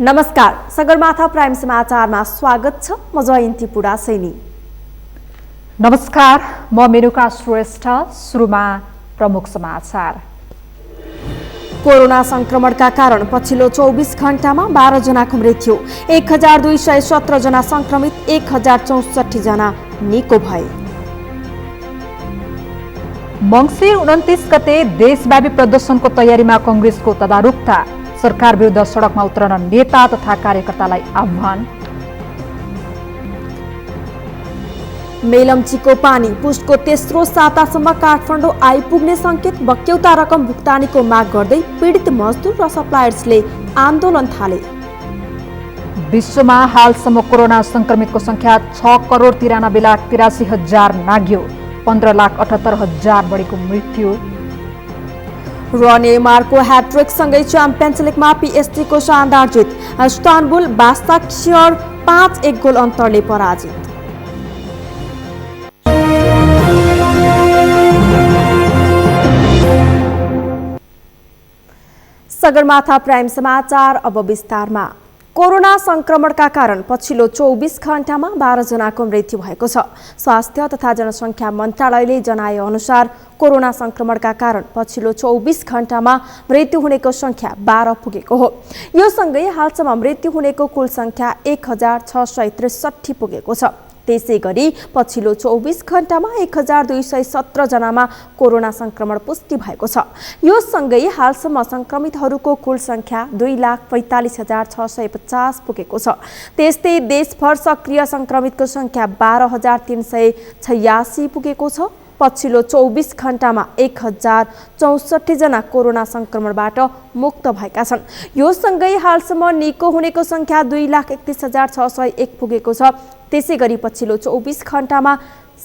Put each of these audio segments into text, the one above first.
नमस्कार, सगरमाथा प्राइम समाचारमा स्वागत छ। म जयन्ती पुडा सैनी। नमस्कार, म मेनुका श्रेष्ठ। सुरुमा प्रमुख समाचार। कोरोना संक्रमणका कारण पछिल्लो 24 घण्टामा 12 जनाको मृत्यु, 1217 जना संक्रमित, 1064 जना निको भए। मङ्सिर 29 गते देशव्यापी प्रदर्शनको तयारीमा कांग्रेसको तदारुकता, सरकार विरुद्ध सडकमा उत्रन नेता तथा कार्यकर्तालाई आह्वान। मेलम्चीको पानी पुष्टको तेस्रो सातासम्म काठमाडौँ आइपुग्ने संकेत, बक्यौता रकम भुक्तानीको माग गर्दै पीडित मजदुर र सप्लायर्सले आन्दोलन थाले। विश्वमा हालसम्म कोरोना संक्रमितको संख्या 6,93,83,000 नाग्यो, 15,78,000 बढीको मृत्यु। र नेमारको ह्याट्रिकसँगै च्याम्पियन्स लिगमा पीएसजीको शानदार जित, इस्तानबुल बासाक्शहर 5-1 गोल अन्तरले पराजित। सगरमाथा प्राइम समाचार अब विस्तारमा। कोरोना संक्रमणका कारण पछिल्लो 24 घण्टामा 12 जनाको मृत्यु भएको छ। स्वास्थ्य तथा जनसङ्ख्या मन्त्रालयले जनाए अनुसार कोरोना संक्रमणका कारण पछिल्लो 24 घण्टामा मृत्यु हुनेको संख्या 12 पुगेको हो। यो सँगै हालसम्म मृत्यु हुनेको कुल संख्या 1663 पुगेको छ। त्यसै गरी पछिल्लो 24 घण्टामा 1217 जनामा कोरोना संक्रमण पुष्टि भएको छ। यो सँगै हालसम्म संक्रमितहरूको कुल संख्या 2,45,650 पुगेको छ। त्यस्तै देशभर सक्रिय संक्रमितको संख्या 12,386 पुगेको छ। पछिल्लो 24 घण्टामा 1064 जना कोरोना संक्रमणबाट मुक्त भएका छन्। यो सँगै हालसम्म निको हुनेको संख्या 2,31,601 पुगेको छ। त्यसै गरी पछिल्लो 24 घण्टामा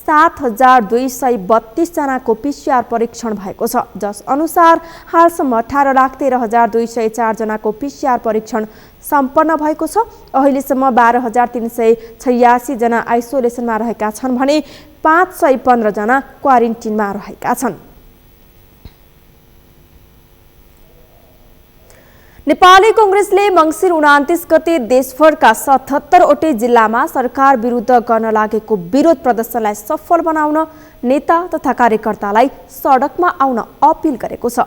7,232 जनाको पीसीआर परीक्षण भएको छ, जस अनुसार हालसम्म 18,13,204 जनाको पीसीआर परीक्षण सम्पन्न भएको छ। अहिलेसम्म 12,386 जना आइसोलेसनमा रहेका छन् भने 515 जना क्वारेन्टिनमा रहेका छन्। नेपाली कांग्रेसले मङ्सिर 29 गते देशभरका 77 वटै जिल्लामा सरकार विरुद्ध गर्न लागेको विरोध प्रदर्शनलाई सफल बनाउन नेता तथा कार्यकर्तालाई सडकमा आउन अपील गरेको छ।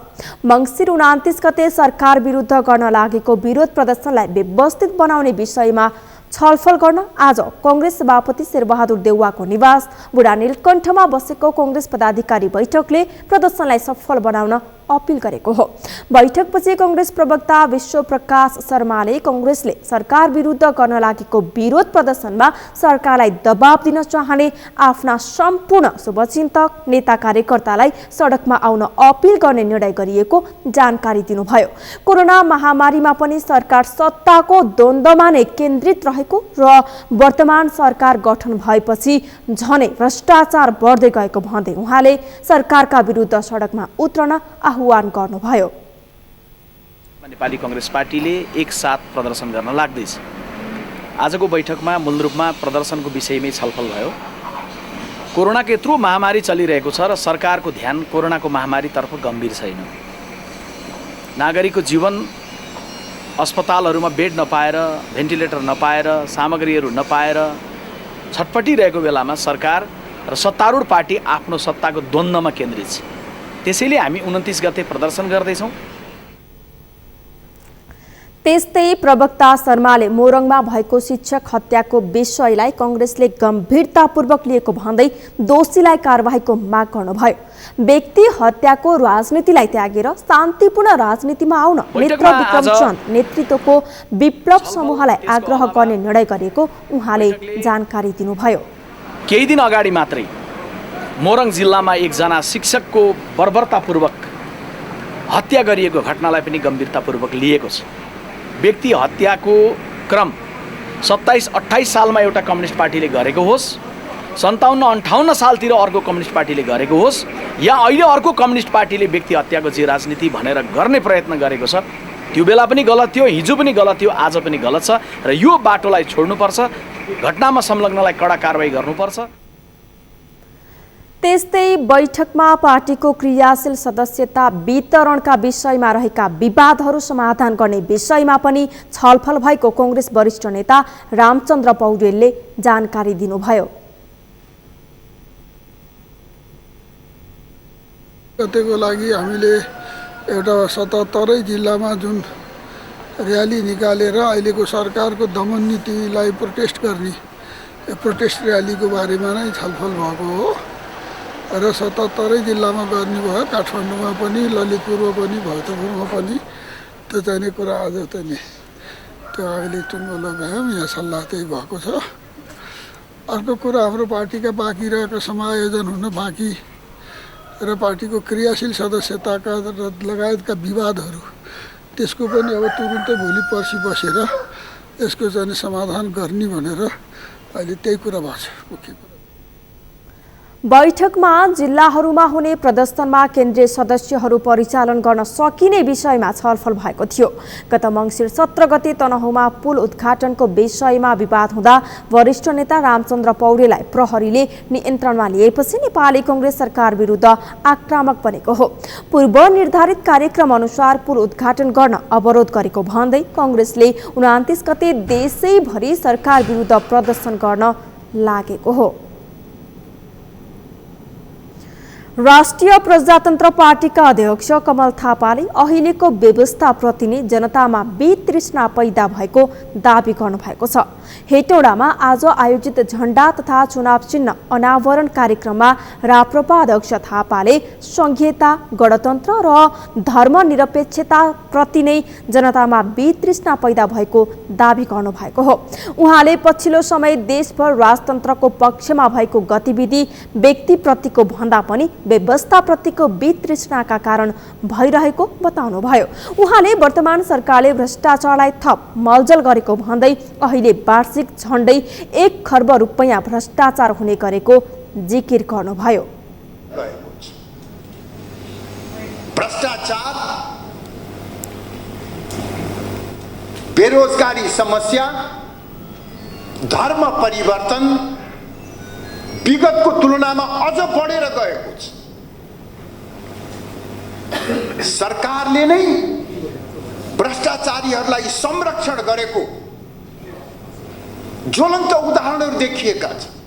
मङ्सिर 29 गते सरकार विरुद्ध गर्न लागेको विरोध प्रदर्शनलाई व्यवस्थित बनाउने विषयमा छलफल गर्न आज कांग्रेस सभापति शेरबहादुर देउवाको निवास बुढा नीलकण्ठमा बसेको कांग्रेस पदाधिकारी बैठकले प्रदर्शनलाई सफल बनाउन अपील गरेको हो। बैठकपछि कांग्रेस प्रवक्ता विश्वप्रकाश शर्माले कांग्रेसले सरकार विरुद्ध गर्न लागेको विरोध प्रदर्शनमा सरकारलाई दबाब दिन चाहने आफ्ना सम्पूर्ण शुभचिन्तक नेता कार्यकर्तालाई सडकमा आउन अपील गर्ने निर्णय गरिएको जानकारी दिनुभयो। कोरोना महामारीमा पनि सरकार सत्ताको द्वन्द्वमा नै केन्द्रित रहेको र वर्तमान सरकार गठन भएपछि झनै भ्रष्टाचार बढ्दै गएको भन्दै उहाँले सरकारका विरुद्ध सडकमा उत्रन आह्वान गर्नुभयो। नेपाली कांग्रेस पार्टीले एकसाथ प्रदर्शन गर्न लाग्दैछ। आजको बैठकमा मूल रूपमा प्रदर्शनको विषयमै छलफल भयो। कोरोनाको यत्रो महामारी चलिरहेको छ र सरकारको ध्यान कोरोनाको महामारीतर्फ गम्भीर छैन। नागरिकको जीवन अस्पतालहरूमा बेड नपाएर, भेन्टिलेटर नपाएर, सामग्रीहरू नपाएर छटपटिरहेको बेलामा सरकार र सत्तारूढ पार्टी आफ्नो सत्ताको द्वन्द्वमा केन्द्रित छ। त्यसैले हामी 29 गते प्रदर्शन गर्दैछौँ। त्यस्तै प्रवक्ता शर्माले मोरङमा भएको शिक्षक हत्याको विषयलाई कांग्रेसले गम्भीरतापूर्वक लिएको भन्दै दोषीलाई कारबाहीको माग गर्नुभयो। व्यक्ति हत्याको राजनीतिलाई त्यागेर शान्तिपूर्ण राजनीतिमा आउन नेत्र विक्रमचन्द नेतृत्वको विप्लव समूहलाई आग्रह गर्ने निर्णय गरेको उहाँले जानकारी दिनुभयो। केही दिन अगाडि मात्रै मोरङ जिल्लामा एकजना शिक्षकको बर्बरतापूर्वक हत्या गरिएको घटनालाई पनि गम्भीरतापूर्वक लिएको छ। व्यक्ति हत्याको क्रम 27-28 सालमा एउटा कम्युनिस्ट पार्टीले गरेको होस्, 57-58 सालतिर अर्को कम्युनिस्ट पार्टीले गरेको होस्, या अहिले अर्को कम्युनिस्ट पार्टीले व्यक्ति हत्याको जे राजनीति भनेर गर्ने प्रयत्न गरेको छ, त्यो बेला पनि गलत थियो, हिजो पनि गलत थियो, आज पनि गलत छ र यो बाटोलाई छोड्नुपर्छ। घटनामा संलग्नलाई कडा कारबाही गर्नुपर्छ। त्यस्तै बैठकमा पार्टीको क्रियाशील सदस्यता वितरणका विषयमा रहेका विवादहरू समाधान गर्ने विषयमा पनि छलफल भएको कांग्रेस वरिष्ठ नेता रामचन्द्र पौडेलले जानकारी दिनुभयो। गतेको लागि हामीले एउटा 77 जिल्लामा जुन र्याली निकालेर अहिलेको सरकारको दमन नीतिलाई प्रोटेस्ट गर्ने प्रोटेस्ट र्यालीको बारेमा नै छलफल भएको हो र 77 जिल्लामा गर्नुभयो। काठमाडौँमा पनि, ललितपुरमा पनि, भरतपुरमा पनि त्यो चाहिने कुरा आज चाहिँ त्यो अहिले टुङ्गो लगायौँ। यहाँ सल्लाह त्यही भएको छ। अर्को कुरा, हाम्रो पार्टीका बाँकी रहेका समायोजन हुन बाँकी र पार्टीको क्रियाशील सदस्यताका लगायतका विवादहरू, त्यसको पनि अब तुरुन्तै भोलि पर्सि बसेर यसको चाहिँ समाधान गर्ने भनेर अहिले त्यही कुरा भएको छ। मुख्य कुरा बैठकमा जिल्लाहरूमा हुने प्रदर्शनमा केन्द्रीय सदस्यहरू परिचालन गर्न सकिने विषयमा छलफल भएको थियो। गत मङ्सिर 17 गते तनहुँमा पुल उद्घाटनको विषयमा विवाद हुँदा वरिष्ठ नेता रामचन्द्र पौडेललाई प्रहरीले नियन्त्रणमा लिएपछि नेपाली कांग्रेस सरकार विरुद्ध आक्रामक बनेको हो। पूर्व निर्धारित कार्यक्रम अनुसार पुल उद्घाटन गर्न अवरोध गरेको भन्दै कांग्रेसले 29 गते देशैभरि सरकार विरुद्ध प्रदर्शन गर्न लागेको हो। राष्ट्रिय प्रजातन्त्र पार्टीका अध्यक्ष कमल थापाले अहिलेको व्यवस्थाप्रति नै जनतामा वितृष्णा पैदा भएको दावी गर्नुभएको छ। हेटौडामा आज आयोजित झण्डा तथा चुनाव चिन्ह अनावरण कार्यक्रममा राप्रपा अध्यक्ष थापाले संघीयता, गणतन्त्र र धर्मनिरपेक्षता प्रति नै जनतामा वितृष्णा पैदा भएको दावी गर्नुभएको हो। उहाँले पछिल्लो समय देशभर राजतन्त्रको पक्षमा भएको गतिविधि व्यक्तिप्रतिको भन्दा पनि व्यवस्थाप्रतिको वितृष्णाका कारण भइरहेको बताउनुभयो। उहाँले वर्तमान सरकारले भ्रष्टाचारलाई थप मलजल गरेको भन्दै अहिले वार्षिक झण्डै 1 खर्ब रुपैयाँ भ्रष्टाचार हुने गरेको जिकिर गर्नुभयो। भ्रष्टाचार, बेरोजगारी समस्या, धर्म परिवर्तन विगतको तुलनामा अझ बढेर गएको छ। सरकारले नै भ्रष्टाचारीहरूलाई संरक्षण गरेको ज्वलन्त उदाहरणहरू देखिएका छन्।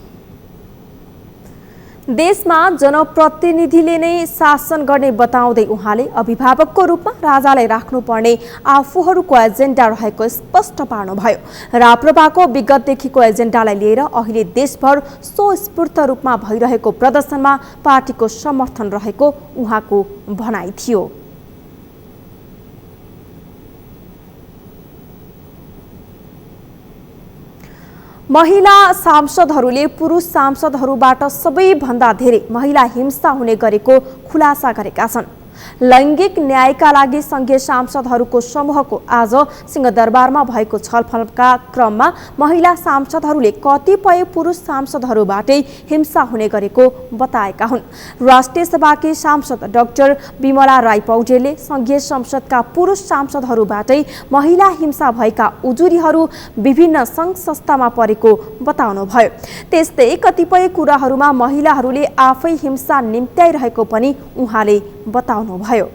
देशमा जनप्रतिनिधिले नै शासन गर्ने बताउँदै उहाँले अभिभावकको रूपमा राजालाई राख्नुपर्ने आफूहरूको एजेन्डा रहेको स्पष्ट पार्नुभयो। राप्रपाको विगतदेखिको एजेन्डालाई लिएर अहिले देशभर स्वस्फूर्त रूपमा भइरहेको प्रदर्शनमा पार्टीको समर्थन रहेको उहाँको भनाइ थियो। महिला सांसदहरूले पुरुष सांसदहरूबाट सबैभन्दा धेरै महिला हिंसा हुने गरेको खुलासा गरेका छन्। लैङ्गिक न्यायका लागि संघीय सांसदहरूको समूहको आज सिंहदरबारमा भएको छलफलका क्रममा महिला सांसदहरूले कतिपय पुरुष सांसदहरूबाटै हिंसा हुने गरेको बताएका हुन्। राष्ट्रिय सभाकी सांसद डाक्टर विमला राई पौडेलले संघीय संसदका पुरुष सांसदहरूबाटै महिला हिंसा भएका उजुरीहरू विभिन्न सङ्घ संस्थामा परेको बताउनुभयो। त्यस्तै कतिपय कुराहरूमा महिलाहरूले आफै हिंसा निम्त्याइरहेको पनि उहाँले बताउनुभयो।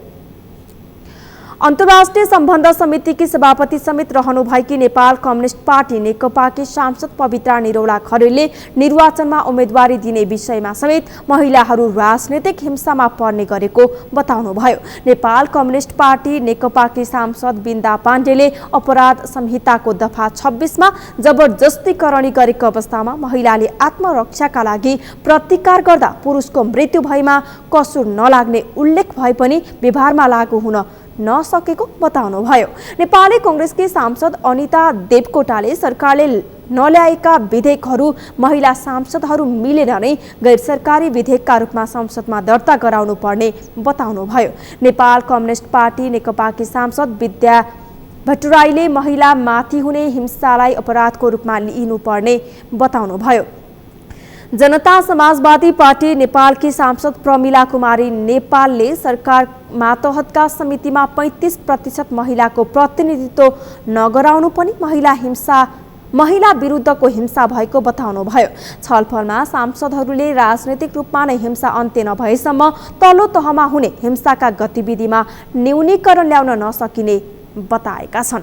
अन्तर्राष्ट्रिय सम्बन्ध समितिकी सभापति समेत रहनुभएकी नेपाल कम्युनिस्ट पार्टी नेकपाकी सांसद पवित्रा निरौला खरेलले निर्वाचनमा उम्मेदवारी दिने विषयमा समेत महिलाहरू राजनैतिक हिंसामा पर्ने गरेको बताउनुभयो। नेपाल कम्युनिस्ट पार्टी नेकपाकी सांसद बिन्दा पाण्डेले अपराध संहिताको दफा 26मा जबरजस्तीकरणी गरेको अवस्थामा महिलाले आत्मरक्षाका लागि प्रतिकार गर्दा पुरुषको मृत्यु भएमा कसुर नलाग्ने उल्लेख भए पनि व्यवहारमा लागू हुन नसकेको बताउनुभयो। नेपाली कांग्रेसकी सांसद अनिता देवकोटाले सरकारले नल्याएका विधेयकहरू महिला सांसदहरू मिलेर नै गैर सरकारी विधेयकका रूपमा संसदमा दर्ता गराउनु पर्ने बताउनुभयो। नेपाल कम्युनिस्ट पार्टी नेकपाकी सांसद विद्या भट्टराईले महिला माथि हुने हिंसालाई अपराधको रूपमा लिइनुपर्ने बताउनुभयो। जनता समाजवादी पार्टी नेपालकी सांसद प्रमिला कुमारी नेपालले सरकार मातहतका समितिमा 35% महिलाको प्रतिनिधित्व नगराउनु पनि महिला हिंसा महिला विरुद्धको हिंसा भएको बताउनुभयो। छलफलमा सांसदहरूले राजनैतिक रूपमा नै हिंसा अन्त्य नभएसम्म तल्लो तहमा हुने हिंसाका गतिविधिमा न्यूनीकरण ल्याउन नसकिने बताएका छन्।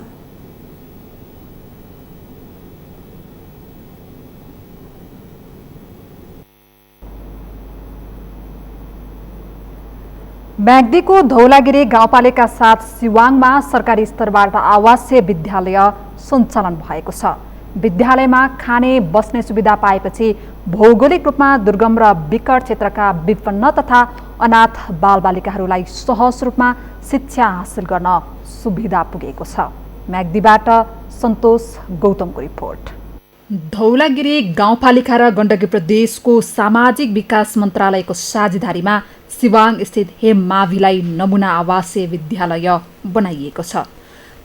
म्याग्दीको धौलागिरी गाउँपालिका 7 सिवाङमा सरकारी स्तरबाट आवासीय विद्यालय सञ्चालन भएको छ। विद्यालयमा खाने बस्ने सुविधा पाएपछि भौगोलिक रूपमा दुर्गम र विकट क्षेत्रका विपन्न तथा अनाथ बालबालिकाहरूलाई सहज रूपमा शिक्षा हासिल गर्न सुविधा पुगेको छ। म्याग्दीबाट सन्तोष गौतमको रिपोर्ट। धौलागिरी गाउँपालिका र गण्डकी प्रदेशको सामाजिक विकास मन्त्रालयको साझेदारीमा सिवाङ स्थित हेम माविलाई नमुना आवासीय विद्यालय बनाइएको छ।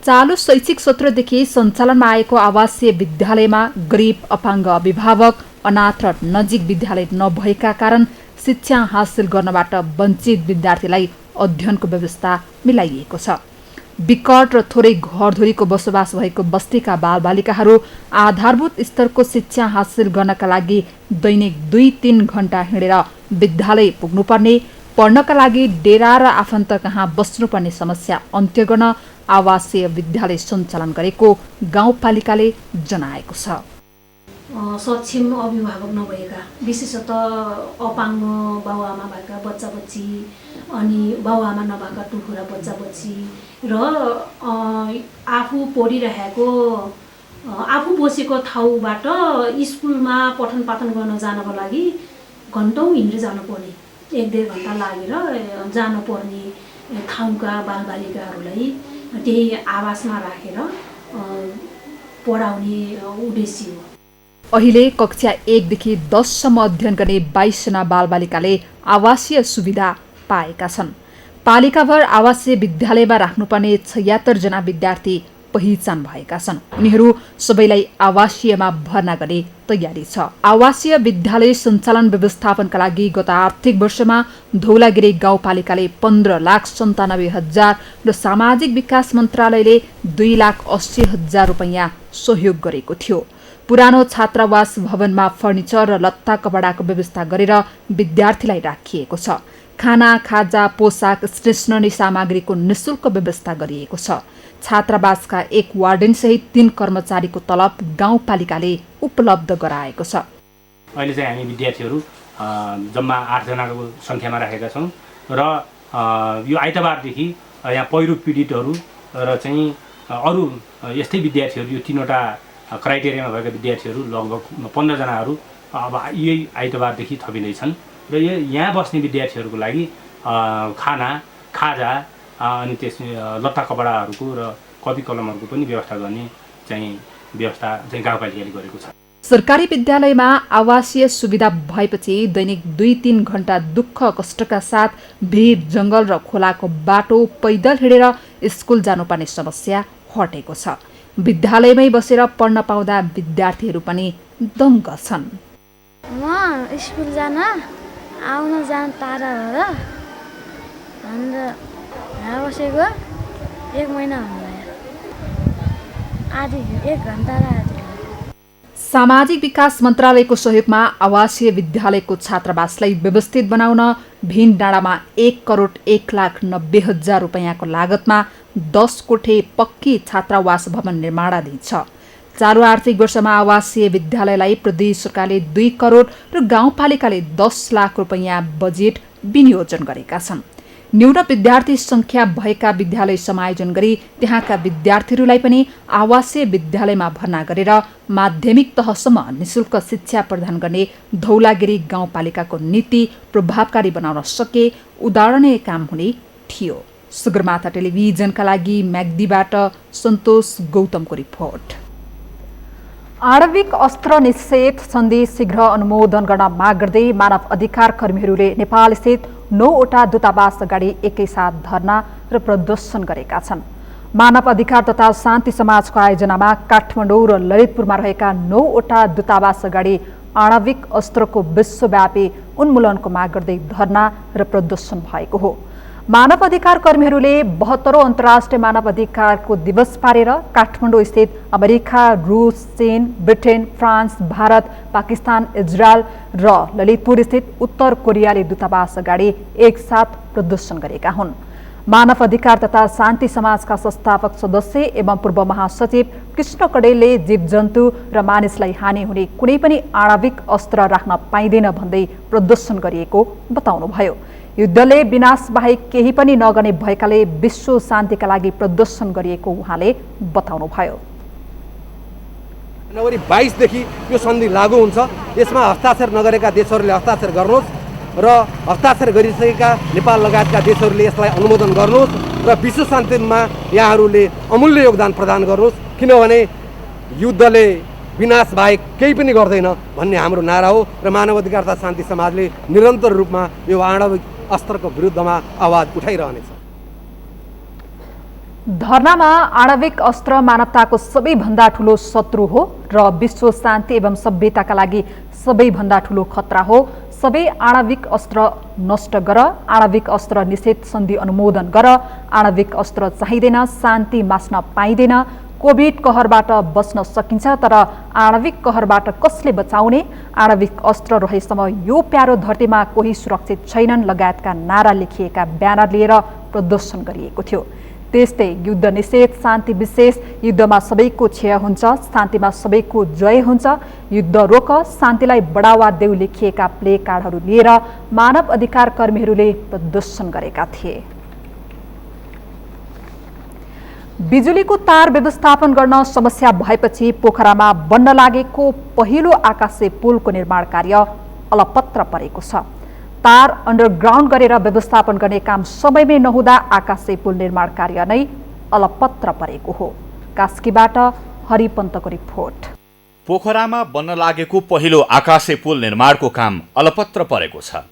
चालु शैक्षिक सत्रदेखि सञ्चालनमा आएको आवासीय विद्यालयमा गरिब अपाङ्ग अभिभावक अनाथ र नजिक विद्यालय नभएका कारण शिक्षा हासिल गर्नबाट वञ्चित विद्यार्थीलाई अध्ययनको व्यवस्था मिलाइएको छ। विकट र थोरै घरधुरीको बसोबास भएको बस्तीका बालबालिकाहरू आधारभूत स्तरको शिक्षा हासिल गर्नका लागि दैनिक 2-3 घण्टा हिँडेर विद्यालय पुग्नुपर्ने, पढ्नका लागि डेरा र आफन्त कहाँ बस्नुपर्ने समस्या अन्त्य गर्न आवासीय विद्यालय सञ्चालन गरेको गाउँपालिकाले जनाएको छ। सक्षम अभिभावक नभएका, विशेषतः अपाङ्ग बाबुआमा भएका बच्चा-बच्ची अनि बाबुआमा नभएका टुकुरा बच्चा-बच्ची र आफू पढिरहेको आफू बसेको ठाउँबाट स्कुलमा पठन पाठन गर्न जानको लागि घन्टौँ हिँडेर जानुपर्ने, 1-1.5 घन्टा लागेर जानुपर्ने ठाउँका बालबालिकाहरूलाई त्यही आवासमा राखेर पढाउने उद्देश्य हो। अहिले कक्षा 1 देखि 10 सम्म अध्ययन गर्ने 22 जना बालबालिकाले आवासीय सुविधा पाएका छन्। पालिकाभर आवासीय विद्यालयमा राख्नुपर्ने 76 जना विद्यार्थी पहिचान भएका छन्। उनीहरू सबैलाई आवासीयमा भर्ना गर्ने तयारी छ। आवासीय विद्यालय सञ्चालन व्यवस्थापनका लागि गत आर्थिक वर्षमा धौलागिरी गाउँपालिकाले 15,97,000 र सामाजिक विकास मन्त्रालयले 2,80,000 रुपैयाँ सहयोग गरेको थियो। पुरानो छात्रावास भवनमा फर्निचर र लत्ता कपडाको व्यवस्था गरेर विद्यार्थीलाई राखिएको छ। खाना, खाजा, पोसाक, स्टेसनरी सामग्रीको निःशुल्क व्यवस्था गरिएको छ। छात्रावासका 1 वार्डन सहित 3 कर्मचारीको तलब गाउँपालिकाले उपलब्ध गराएको छ। अहिले चाहिँ हामी विद्यार्थीहरू जम्मा 8 जनाको सङ्ख्यामा राखेका छौँ र यो आइतबारदेखि यहाँ पहिरो पीडितहरू र चाहिँ अरू यस्तै विद्यार्थीहरू, यो 3वटा क्राइटेरियामा भएका विद्यार्थीहरू लगभग 15 जनाहरू अब यही आइतबारदेखि थपिँदैछन् र यहाँ बस्ने विद्यार्थीहरूको लागि खाना, खाजा अनि त्यस लत्ता कपडाहरूको र कपी कलमहरूको पनि व्यवस्था गर्ने व्यवस्था गाउँपालिकाले गरेको छ। सरकारी विद्यालयमा आवासीय सुविधा भएपछि दैनिक 2-3 घण्टा दुःख कष्टका साथ भिर जङ्गल र खोलाको बाटो पैदल हिँडेर स्कुल जानुपर्ने समस्या हटेको छ। विद्यालयमै बसेर पढ्न पाउँदा विद्यार्थीहरू पनि दङ्ग छन्। म स्कुल जान आउन जान टाढा हो र अन्त यहाँ बसेको 1 महिना भयो। आधी 1 घण्टा र आधी। सामाजिक विकास मन्त्रालयको सहयोगमा आवासीय विद्यालयको छात्रावासलाई व्यवस्थित बनाउन भिन डाँडामा 1,01,90,000 रुपैयाँको लागतमा 10 कोठे पक्की छात्रावास भवन निर्माणाधीन छ। चालु आर्थिक वर्षमा आवासीय विद्यालयलाई प्रदेश सरकारले 2 करोड र गाउँपालिकाले 10 लाख रुपैयाँ बजेट विनियोजन गरेका छन्। न्यून विद्यार्थी संख्या भएका विद्यालय समायोजन गरी त्यहाँका विद्यार्थीहरूलाई पनि आवासीय विद्यालयमा भर्ना गरेर माध्यमिक तहसम्म निःशुल्क शिक्षा प्रदान गर्ने धौलागिरी गाउँपालिकाको नीति प्रभावकारी बनाउन सके उदाहरणीय काम हुने थियो। सगरमाथा टेलिभिजनका लागि म्याग्दीबाट सन्तोष गौतमको रिपोर्ट। आणविक अस्त्र निषेध सन्धि शीघ्र अनुमोदन गर्न माग गर्दै मानव अधिकार कर्मीहरूले नेपालस्थित 9वटा दूतावास अगाडि एकैसाथ धरना र प्रदर्शन गरेका छन्। मानव अधिकार तथा शान्ति समाजको आयोजनामा काठमाडौँ र ललितपुरमा रहेका 9वटा दूतावास अगाडि आणविक अस्त्रको विश्वव्यापी उन्मूलनको माग गर्दै धरना र प्रदर्शन भएको हो। मानव अधिकार कर्मीहरूले 72औं अन्तर्राष्ट्रिय मानव अधिकारको दिवस पारेर काठमाडौँ स्थित अमेरिका, रुस, चीन, Britain, France, Bharat, Pakistan, Israel र ललितपुर स्थित उत्तर कोरियाली दूतावास अगाडि एकसाथ प्रदर्शन गरेका हुन्। मानव अधिकार तथा शान्ति समाजका संस्थापक सदस्य एवं पूर्व महासचिव कृष्ण कडेलले जीवजन्तु र मानिसलाई हानि हुने कुनै पनि आणविक अस्त्र राख्न पाइँदैन भन्दै प्रदर्शन गरिएको बताउनुभयो। युद्धले विनाश बाहेक केही पनि नगर्ने भएकाले विश्व शान्तिका लागि प्रदर्शन गरिएको उहाँले बताउनुभयो। जनवरी 22 देखि यो सन्धि लागू हुन्छ। यसमा हस्ताक्षर नगरेका देशहरूले हस्ताक्षर गर्नुहोस् र हस्ताक्षर गरिसकेका नेपाल लगायतका देशहरूले यसलाई अनुमोदन गर्नुहोस् र विश्व शान्तिमा यहाँहरूले अमूल्य योगदान प्रदान गर्नुहोस्, किनभने युद्धले विनाश बाहेक केही पनि गर्दैन भन्ने हाम्रो नारा हो र मानव अधिकार तथा शान्ति समाजले निरन्तर रूपमा यो आणविक अस्त्रको विरुद्धमा आवाज उठाइरहनेछ। धरनामा आणविक अस्त्र मानवताको सबैभन्दा ठूलो शत्रु हो र विश्व शान्ति एवं सभ्यताका लागि सबैभन्दा ठूलो खतरा हो। सबै आणविक अस्त्र नष्ट गर, आणविक अस्त्र निषेध सन्धि अनुमोदन गर, आणविक अस्त्र चाहिँदैन, शान्ति मास्न पाइँदैन, कोभिड कहरबाट बच्न सकिन्छ तर आणविक कहरबाट कसले बचाउने, आणविक अस्त्र रहेसम्म यो प्यारो धरतीमा कोही सुरक्षित छैनन् लगायतका नारा लेखिएका ब्यानर लिएर प्रदर्शन गरिएको थियो। त्यस्तै युद्ध निषेध, शान्ति विशेष, युद्धमा सबैको क्षय हुन्छ, शान्तिमा सबैको जय हुन्छ, युद्ध रोक, शान्तिलाई बढावा देऊ लेखिएका प्ले कार्डहरू लिएर मानव अधिकार कर्मीहरूले प्रदर्शन गरेका थिए। बिजुलीको तार व्यवस्थापन गर्न समस्या भएपछि पोखरामा बन्न लागेको पहिलो आकाशे पुलको निर्माण कार्य अलपत्र परेको छ। तार अन्डरग्राउन्ड गरेर व्यवस्थापन गर्ने काम समयमै नहुँदा आकाशे पुल निर्माण कार्य नै अलपत्र परेको हो। कास्कीबाट हरिपन्तको रिपोर्ट। पोखरामा बन्न लागेको पहिलो आकाशे पुल निर्माणको काम अलपत्र परेको छ।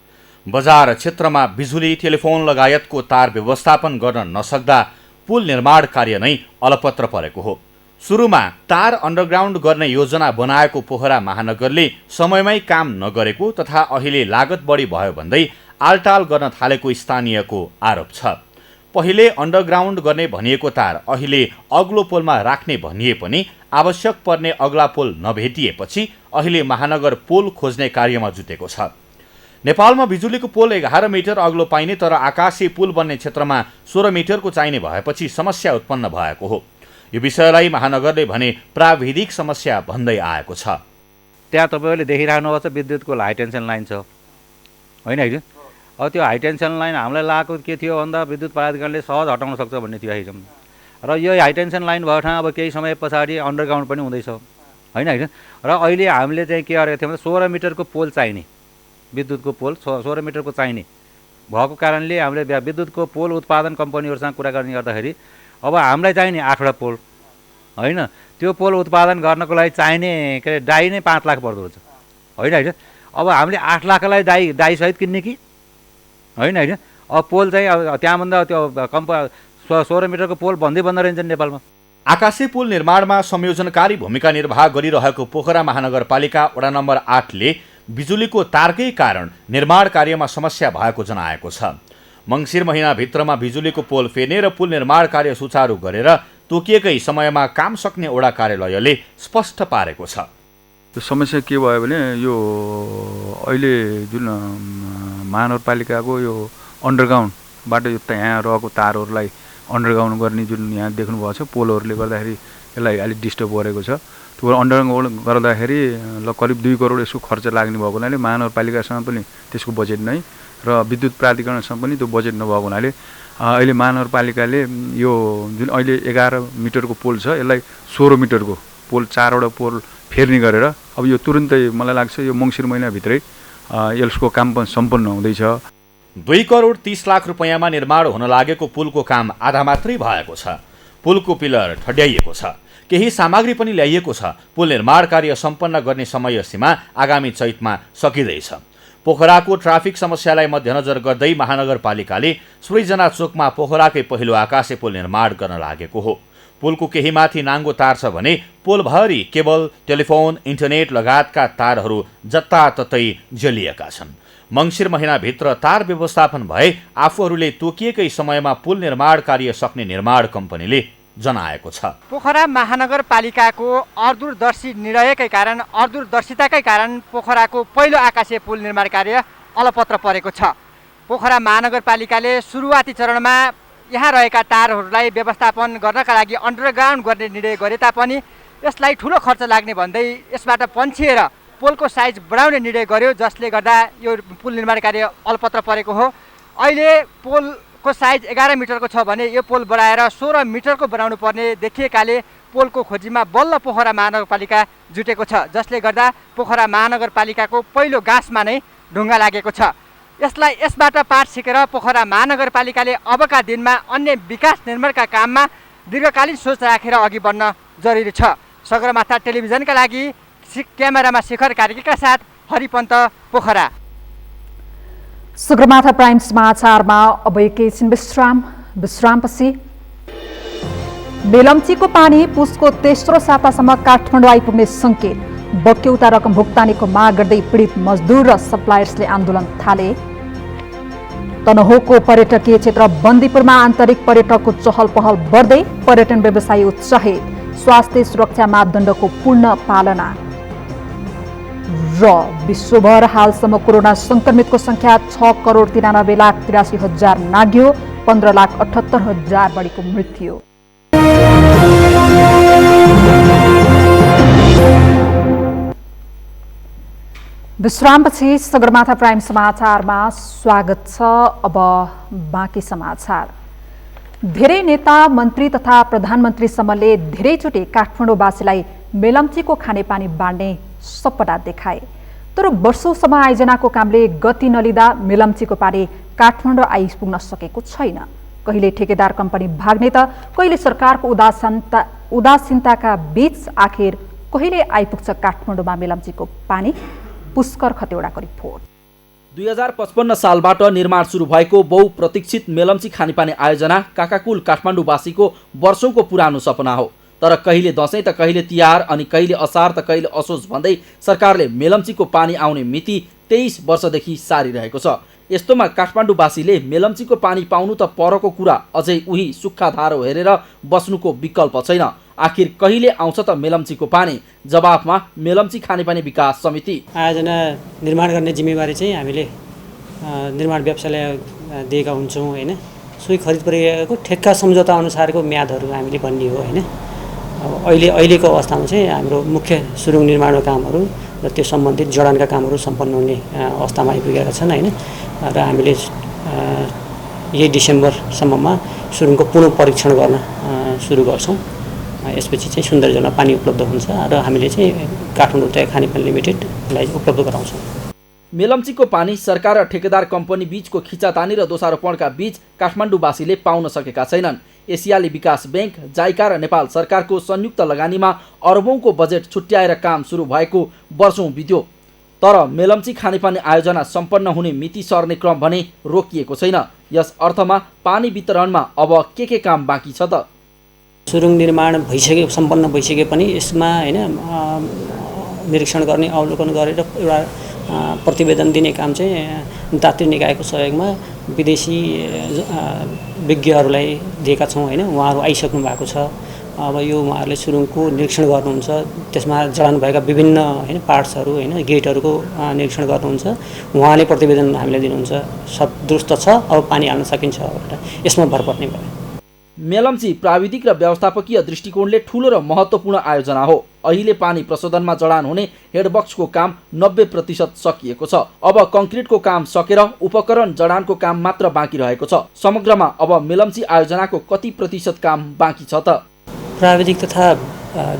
बजार क्षेत्रमा बिजुली, टेलिफोन लगायतको तार व्यवस्थापन गर्न नसक्दा पुल निर्माण कार्य नै अलपत्र परेको हो। सुरुमा तार अन्डरग्राउन्ड गर्ने योजना बनाएको पोखरा महानगरले समयमै काम नगरेको तथा अहिले लागत बढी भयो भन्दै आलटाल गर्न थालेको स्थानीयको आरोप छ। पहिले अन्डरग्राउन्ड गर्ने भनिएको तार अहिले अग्लो पोलमा राख्ने भनिए पनि आवश्यक पर्ने अग्ला पोल नभेटिएपछि अहिले महानगर पोल खोज्ने कार्यमा जुटेको छ। नेपालमा बिजुलीको पोल 11 मिटर अग्लो पाइने तर आकाशे पुल बन्ने क्षेत्रमा 16 मिटरको चाहिने भएपछि समस्या उत्पन्न भएको हो। यो विषयलाई महानगरले भने प्राविधिक समस्या भन्दै आएको छ। त्यहाँ तपाईहरुले देखिराख्नुभएको छ विद्युतको हाई टेन्सन लाइन छ हैन है। अब त्यो हाई टेन्सन लाइन हामीलाई लागेको के थियो भन्दा विद्युत प्राधिकरणले सहज हटाउन सक्छ भन्ने थियो है। र यो हाई टेन्सन लाइन भएको ठाउँ अब केही समय पछाडि अन्डरग्राउन्ड पनि हुँदैछ हैन है। र अहिले हामीले चाहिँ के गरेको थियौँ भने 16 मिटरको पोल चाहिने, विद्युतको पोल 16 मिटरको चाहिने भएको कारणले हामीले विद्युतको पोल उत्पादन कम्पनीहरुसँग कुरा गर्ने गर्दाखेरि अब हामीलाई चाहिने 8वटा पोल हैन, त्यो पोल उत्पादन गर्नको लागि चाहिने के डाई नै 5 लाख पर्दो रहेछ हैन हैन। अब हामीले 8 लाखलाई डाई सहित किन्ने कि हैन हैन। अब पोल चाहिँ अब त्यहाँभन्दा त्यो 16 मिटरको पोल भन्दै रहन्छ नेपालमा। आकाशे पुल निर्माणमा संयोजनकारी भूमिका निर्वाह गरिरहेको पोखरा महानगरपालिका वडा नम्बर 8ले बिजुलीको तारकै कारण निर्माण कार्यमा समस्या भएको जनाएको छ। मङ्सिर महिनाभित्रमा बिजुलीको पोल फेर्ने र पुल निर्माण कार्य सुचारू गरेर तोकिएकै समयमा काम सक्ने वडा कार्यालयले स्पष्ट पारेको छ। यो समस्या के भयो भने यो अहिले जुन महानगरपालिकाको यो अन्डरग्राउन्डबाट यो यहाँ रहेको तारहरूलाई अन्डरग्राउन्ड गर्ने जुन यहाँ देख्नुभएको छ पोलहरूले गर्दाखेरि यसलाई अलिक डिस्टर्ब गरेको छ। त्यो अन्डरग्राउन्ड गर्दाखेरि करिब 2 करोड यसको खर्च लाग्ने भएको हुनाले महानगरपालिकासँग पनि त्यसको बजेट नै र विद्युत प्राधिकरणसँग पनि त्यो बजेट नभएको हुनाले अहिले महानगरपालिकाले यो जुन अहिले 11 मिटरको पोल छ यसलाई 16 मिटरको पोल 4वटा पोल फेर्ने गरेर अब यो तुरुन्तै मलाई लाग्छ यो मङ्सिर महिनाभित्रै यसको काम पनि सम्पन्न हुँदैछ। 2 करोड 30 लाख रुपैयाँमा निर्माण हुन लागेको पुलको काम आधा मात्रै भएको छ। पुलको पिलर ठड्याइएको छ, केही सामग्री पनि ल्याइएको छ। पुल निर्माण कार्य सम्पन्न गर्ने समय सीमा आगामी चैतमा सकिँदैछ। पोखराको ट्राफिक समस्यालाई मध्यनजर गर्दै महानगरपालिकाले सृजना चोकमा पोखराकै पहिलो आकाशे पुल निर्माण गर्न लागेको हो। पुलको केही माथि नाङ्गो तार छ भने पोलभरि केबल, टेलिफोन, इन्टरनेट लगायतका तारहरू जताततै जलिएका छन्। मङ्सिर महिनाभित्र तार व्यवस्थापन भए आफूहरूले तोकिएकै समयमा पुल निर्माण कार्य सक्ने निर्माण कम्पनीले जनाएको छ। पोखरा महानगरपालिकाको अदूरदर्शी निर्णयकै कारण अदूरदर्शिताकै कारण पोखराको पहिलो आकाशीय पुल निर्माण कार्य अलपत्र परेको छ। पोखरा महानगरपालिकाले सुरुवाती चरणमा यहाँ रहेका तारहरूलाई व्यवस्थापन गर्नका लागि अन्डरग्राउन्ड गर्ने निर्णय गरे तापनि यसलाई ठुलो खर्च लाग्ने भन्दै यसबाट पन्छिएर पोलको साइज बढाउने निर्णय गर्यो, जसले गर्दा यो पुल निर्माण कार्य अलपत्र परेको हो। अहिले पोलको साइज 11 मिटरको छ भने यो पोल बढाएर 16 मिटरको बनाउनु पर्ने देखिएकाले पोलको खोजीमा बल्ल पोखरा महानगरपालिका जुटेको छ, जसले गर्दा पोखरा महानगरपालिकाको पहिलो गाँसमा नै ढुङ्गा लागेको छ। यसबाट पाठ सिकेर पोखरा महानगरपालिकाले अबका दिनमा अन्य विकास निर्माणका काममा दीर्घकालीन सोच राखेर अघि बढ्न जरुरी छ। सगरमाथा टेलिभिजनका लागि क्यामेरामा शिखर कार्कीका साथ हरिपन्त, पोखरा। सगरमाथा प्राइम समाचारमा अब एकैछिन विश्रामपछि मेलम्चीको पानी पुसको तेस्रो सातासम्म काठमाडौँ आइपुग्ने सङ्केत। बक्यौता रकम भुक्तानीको माग गर्दै पीडित मजदुर र सप्लायर्सले आन्दोलन थाले। तनहुँको पर्यटकीय क्षेत्र बन्दीपुरमा आन्तरिक पर्यटकको चहल पहल बढ्दै, पर्यटन व्यवसायी उत्साहित, स्वास्थ्य सुरक्षा मापदण्डको पूर्ण पालना। र विश्वभर हालसम्म कोरोना संक्रमितको संख्या 6,93,83,000 नाग्यो, 15,78,000 बढीको मृत्यु। विश्रामपछि सगरमाथा प्राइम समाचारमा स्वागत छ। अब बाँकी समाचार। धेरै नेता, मन्त्री तथा प्रधानमन्त्रीसम्मले धेरैचोटि काठमाडौँवासीलाई मेलम्चीको खानेपानी बाँड्ने सपना देखाए, तर वर्षौंसम्म आयोजनाको कामले गति नलिँदा मेलम्चीको पानी काठमाडौँ आइपुग्न सकेको छैन। कहिले ठेकेदार कम्पनी भाग्ने त कहिले सरकारको उदासीनताका बीच आखिर कहिले आइपुग्छ काठमाडौँमा मेलम्चीको पानी? पुष्कर खतेवडाको रिपोर्ट। 2055 सालबाट निर्माण सुरु भएको बहुप्रतीक्षित मेलम्ची खानेपानी आयोजना काकाकुल काठमाडौँवासीको वर्षौंको पुरानो सपना हो। तर कहिले दसैँ त कहिले तिहार अनि कहिले असार त कहिले असोज भन्दै सरकारले मेलम्चीको पानी आउने मिति 23 वर्षदेखि सारिरहेको छ। यस्तोमा काठमाडौँवासीले मेलम्चीको पानी पाउनु त परको कुरा, अझै उही सुक्खा धारो हेरेर बस्नुको विकल्प छैन। आखिर कहिले आउँछ त मेलम्चीको पानी? जवाफमा मेलम्ची खानेपानी विकास समिति। आयोजना निर्माण गर्ने जिम्मेवारी चाहिँ हामीले निर्माण व्यवसायलाई दिएका हुन्छौँ होइन। सोही खरिद प्रक्रियाको ठेक्का सम्झौता अनुसारको म्यादहरू हामीले भन्ने हो होइन। अब अहिलेको अवस्थामा चाहिँ हाम्रो मुख्य सुरुङ निर्माणका कामहरू र त्यो सम्बन्धित जडानका कामहरू सम्पन्न हुने अवस्थामा आइपुगेका छन् होइन। र हामीले यही डिसेम्बरसम्ममा सुरुङको पुनः परीक्षण गर्न सुरु गर्छौँ। यसपछि चाहिँ सुन्दरजनमा पानी उपलब्ध हुन्छ र हामीले चाहिँ काठमाडौँ तय खानेपानी लिमिटेडलाई उपलब्ध गराउँछौँ। मेलम्चीको पानी सरकार र ठेकेदार कम्पनी बीचको खिचातानी र दोषारोपणका बीच काठमाडौँवासीले पाउन सकेका छैनन्। एसियाली विकास बैंक, जाइका र नेपाल सरकारको संयुक्त लगानीमा अरबौंको बजेट छुट्याएर काम सुरु भएको वर्षौं बित्यो, तर मेलम्ची खानेपानी आयोजना सम्पन्न हुने मिति सर्ने क्रम भने रोकिएको छैन। यस अर्थमा पानी वितरणमा अब के काम बाँकी छ त? सुरुङ निर्माण सम्पन्न भइसके पनि यसमा होइन निरीक्षण गर्ने, अवलोकन गरेर एउटा प्रतिवेदन दिने काम चाहिँ दात्री निकायको सहयोगमा विदेशी विज्ञहरूलाई दिएका छौँ होइन। उहाँहरू आइसक्नु भएको छ। अब यो उहाँहरूले सुरुङको निरीक्षण गर्नुहुन्छ, त्यसमा जडान भएका विभिन्न होइन पार्ट्सहरू होइन गेटहरूको निरीक्षण गर्नुहुन्छ। उहाँले प्रतिवेदन हामीलाई दिनुहुन्छ, सब दुरुस्त छ, अब पानी हाल्न सकिन्छ भनेर। यसमा भर पर्ने भयो। मेलम्ची प्राविधिक र व्यवस्थापकीय दृष्टिकोणले ठूलो र महत्त्वपूर्ण आयोजना हो। अहिले पानी प्रशोधनमा जडान हुने हेडबक्सको काम 90% सकिएको छ। अब कङ्क्रिटको काम सकेर उपकरण जडानको काम मात्र बाँकी रहेको छ। समग्रमा अब मेलम्ची आयोजनाको कति प्रतिशत काम बाँकी छ त? प्राविधिक तथा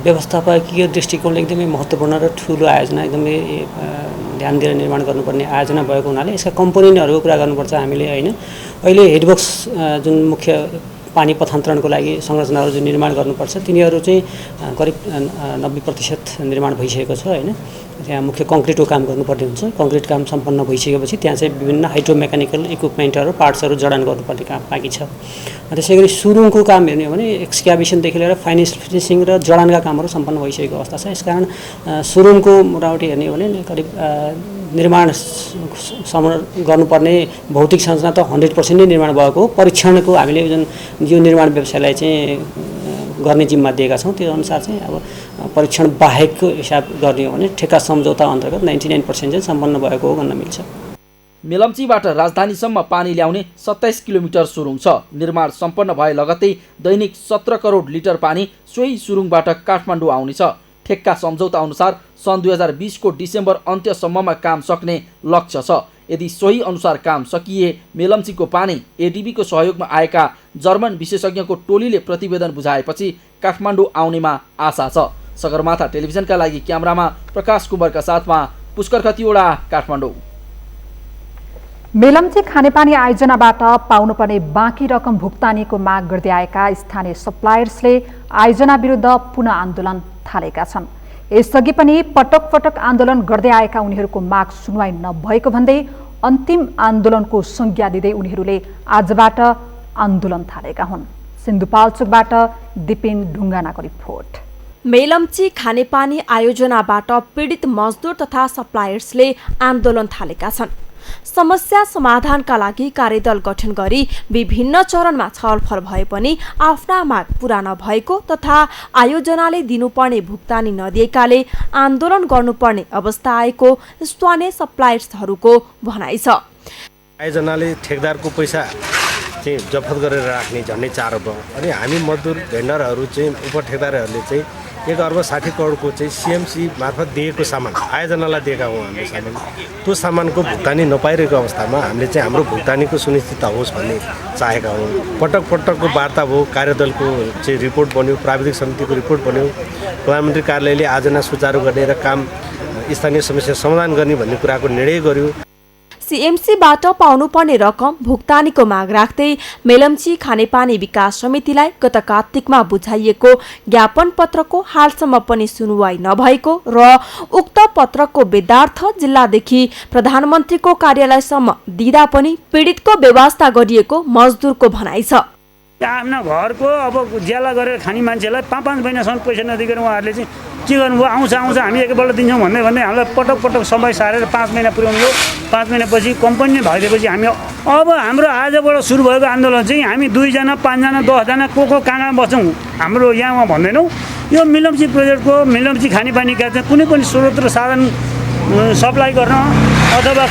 व्यवस्थापकीय दृष्टिकोणले एकदमै महत्त्वपूर्ण र ठुलो आयोजना, एकदमै ध्यान दिएर निर्माण गर्नुपर्ने आयोजना भएको हुनाले यसका कम्पोनेन्टहरूको कुरा गर्नुपर्छ हामीले होइन। अहिले हेडबक्स जुन मुख्य पानी पथान्तरणको लागि संरचनाहरू जुन निर्माण गर्नुपर्छ तिनीहरू चाहिँ करिब 90% निर्माण भइसकेको छ होइन। त्यहाँ मुख्य कङ्क्रिटको काम गर्नुपर्ने हुन्छ। कङ्क्रिट काम सम्पन्न भइसकेपछि त्यहाँ चाहिँ विभिन्न हाइड्रोमेकानिकल इक्विपमेन्टहरू पार्ट्सहरू जडान गर्नुपर्ने काम बाँकी छ। त्यसै गरी सुरुङको काम हेर्ने हो भने एक्सक्याभेसनदेखि लिएर फिनिसिङ र जडानका कामहरू सम्पन्न भइसकेको अवस्था छ। यसकारण सुरुङको मोटामोटी हेर्ने हो भने करिब निर्माण गर्नुपर्ने भौतिक संरचना त 100% नै निर्माण भएको हो। परीक्षणको हामीले जुन यो निर्माण व्यवसायलाई चाहिँ गर्ने जिम्मा दिएका छौँ त्यो अनुसार चाहिँ अब परीक्षण बाहेकको हिसाब गर्ने हो भने ठेक्का सम्झौता अन्तर्गत 99% चाहिँ सम्पन्न भएको हो भन्न मिल्छ। मेलम्चीबाट राजधानीसम्म पानी ल्याउने 27 किलोमिटर सुरुङ छ। निर्माण सम्पन्न भए लगत्तै दैनिक 17 करोड लिटर पानी सोही सुरुङबाट काठमाडौँ आउनेछ। ठेक्का सम्झौता अनुसार सन् 2020 को डिसेम्बर अन्त्यसम्ममा काम सक्ने लक्ष्य छ। यदि सोही अनुसार काम सकिए मेलम्चीको पानी एडिबीको सहयोगमा आएका जर्मन विशेषज्ञको टोलीले प्रतिवेदन बुझाएपछि काठमाडौँ आउनेमा आशा छ। सगरमाथा टेलिभिजनका लागि क्यामेरामा प्रकाश कुमारका साथमा पुष्कर खतिवडा, काठमाडौँ। मेलम्ची खानेपानी आयोजनाबाट पाउनुपर्ने बाँकी रकम भुक्तानीको माग गर्दै आएका स्थानीय सप्लायर्सले आयोजना विरुद्ध पुनः आन्दोलन थालेका छन्। यसअघि पनि पटक पटक आन्दोलन गर्दै आएका उनीहरूको माग सुनवाई नभएको भन्दै अन्तिम आन्दोलनको संज्ञा दिँदै उनीहरूले आजबाट आन्दोलन थालेका हुन्। सिन्धुपाल्चोकबाट दिपिन ढुङ्गानाको रिपोर्ट। मेलम्ची खानेपानी आयोजनाबाट पीडित मजदुर तथा सप्लायर्सले आन्दोलन थालेका छन्। समस्या समाधानका लागि कार्यदल गठन गरी विभिन्न चरणमा छलफल भए पनि आफ्ना माग पूरा नभएको तथा आयोजनाले दिनुपर्ने भुक्तानी नदिएकाले आन्दोलन गर्नुपर्ने अवस्था आएको स्थानीय सप्लायर्सहरूको भनाइ छ। आयोजनाले ठेकदारको पैसा चाहिँ जफत गरेर राख्ने झन्डै 4 अर्ब अनि हामी मजदुर भेन्डरहरू चाहिँ उपठेकदारहरूले चाहिँ 1 अर्ब 60 करोडको चाहिँ सीएमसी मार्फत दिएको सामान आयोजनालाई दिएका हौँ हामीले सामान। त्यो सामानको भुक्तानी नपाइरहेको अवस्थामा हामीले चाहिँ हाम्रो भुक्तानीको सुनिश्चितता होस् भन्ने चाहेका हौँ। पटक पटकको वार्ता भयो, कार्यदलको चाहिँ रिपोर्ट बन्यो, प्राविधिक समितिको रिपोर्ट बन्यो, प्रधानमन्त्री कार्यालयले आयोजना सुचारू गर्ने र काम स्थानीय समस्या समाधान गर्ने भन्ने कुराको निर्णय गर्यो। सीएमसीबाट पाउनुपर्ने रकम भुक्तानीको माग राख्दै मेलम्ची खानेपानी विकास समितिलाई गत कार्तिकमा बुझाइएको ज्ञापन पत्रको हालसम्म पनि सुनवाई नभएको र उक्त पत्रको बेदार्थ जिल्लादेखि प्रधानमन्त्रीको कार्यालयसम्म दिँदा पनि पीडितको व्यवस्था गरिएको मजदुरको भनाइ छ। आफ्ना घरको अब ज्याला गरेर खाने मान्छेलाई 5-5 महिनासम्म पैसा नदिएर उहाँहरूले चाहिँ के गर्नुभयो, आउँछ हामी एकपल्ट दिन्छौँ भन्दै हामीलाई पटक पटक समय सारेर 5 महिना पुर्याउनु भयो। 5 महिनापछि कम्पनी भागिदिएपछि हामी अब हाम्रो आजबाट सुरु भएको आन्दोलन चाहिँ हामी 2 जना 5 जना 10 जना को कहाँ बस्छौँ हाम्रो यहाँमा भन्दैनौँ। यो मेलम्ची प्रोजेक्टको मेलम्ची खानेपानीका चाहिँ कुनै पनि स्रोत र साधन सप्लाई गर्न अथवा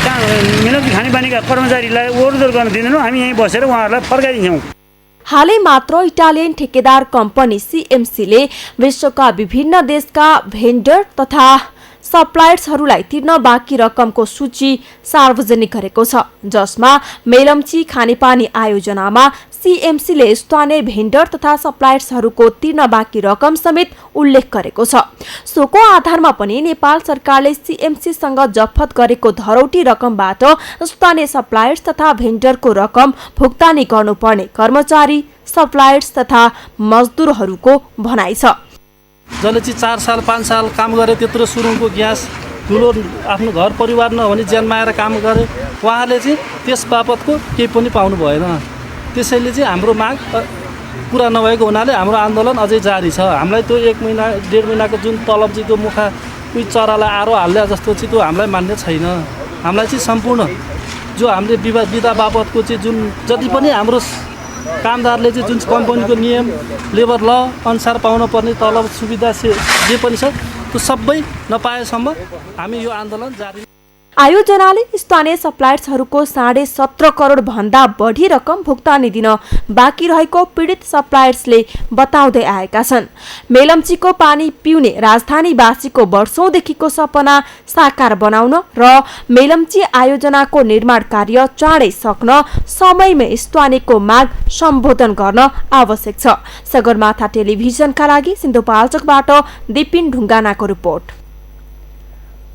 मेलम्ची खानेपानीका कर्मचारीलाई ओहोरदोहोर गर्न दिँदैनौँ। हामी यहीँ बसेर उहाँहरूलाई फर्काइदिन्छौँ। हालै मात्र इटालियन ठेकेदार कम्पनी सीएमसीले विश्वका विभिन्न देशका भेन्डर तथा सप्लायर्सहरूलाई तिर्न बाँकी रकमको सूची सार्वजनिक गरेको छ, जसमा मेलम्ची खानेपानी आयोजनामा सीएमसीले स्थानीय भेन्डर तथा सप्लायर्सहरूको तिर्न बाँकी रकम समेत उल्लेख गरेको छ। सोको आधारमा पनि नेपाल सरकारले सीएमसीसँग जफत गरेको धरौटी रकमबाट स्थानीय सप्लायर्स तथा भेन्डरको रकम भुक्तानी गर्नुपर्ने कर्मचारी, सप्लायर्स तथा मजदुरहरूको भनाइ छ। जसले चाहिँ 4 साल 5 साल काम गरे, त्यत्रो सुरुङको ग्यास ठुलो आफ्नो घर परिवार नभने ज्यानमाएर काम गरे, उहाँले चाहिँ त्यस बापतको केही पनि पाउनु भएन। त्यसैले चाहिँ हाम्रो माग पुरा नभएको हुनाले हाम्रो आन्दोलन अझै जारी छ। हामीलाई त्यो 1 महिना 1.5 महिनाको जुन तलब चाहिँ त्यो मुखा कोही चरालाई आरो हाल्ने जस्तो चाहिँ त्यो हामीलाई मान्ने छैन। हामीलाई चाहिँ सम्पूर्ण जो हामीले बिदा बापतको चाहिँ जुन जति पनि हाम्रो कामदारले चाहिँ जुन कम्पनीको नियम लेबर ल अनुसार पाउन पर्ने तलब सुविधा जे पनि छ त्यो सबै नपाएसम्म हामी यो आन्दोलन जारी। आयोजनाले स्थानीय सप्लायर्सहरूको 17.5 करोड भन्दा बढी रकम भुक्तानी दिन बाँकी रहेको पीडित सप्लायर्सले बताउँदै आएका छन्। मेलम्चीको पानी पिउने राजधानीवासीको वर्षौंदेखिको सपना साकार बनाउन र मेलम्ची आयोजनाको निर्माण कार्य चाँडै सक्न समयमै स्थानीयको माग सम्बोधन गर्न आवश्यक छ। सगरमाथा टेलिभिजनका लागि सिन्धुपाल्चोकबाट दिपिन ढुङ्गानाको रिपोर्ट।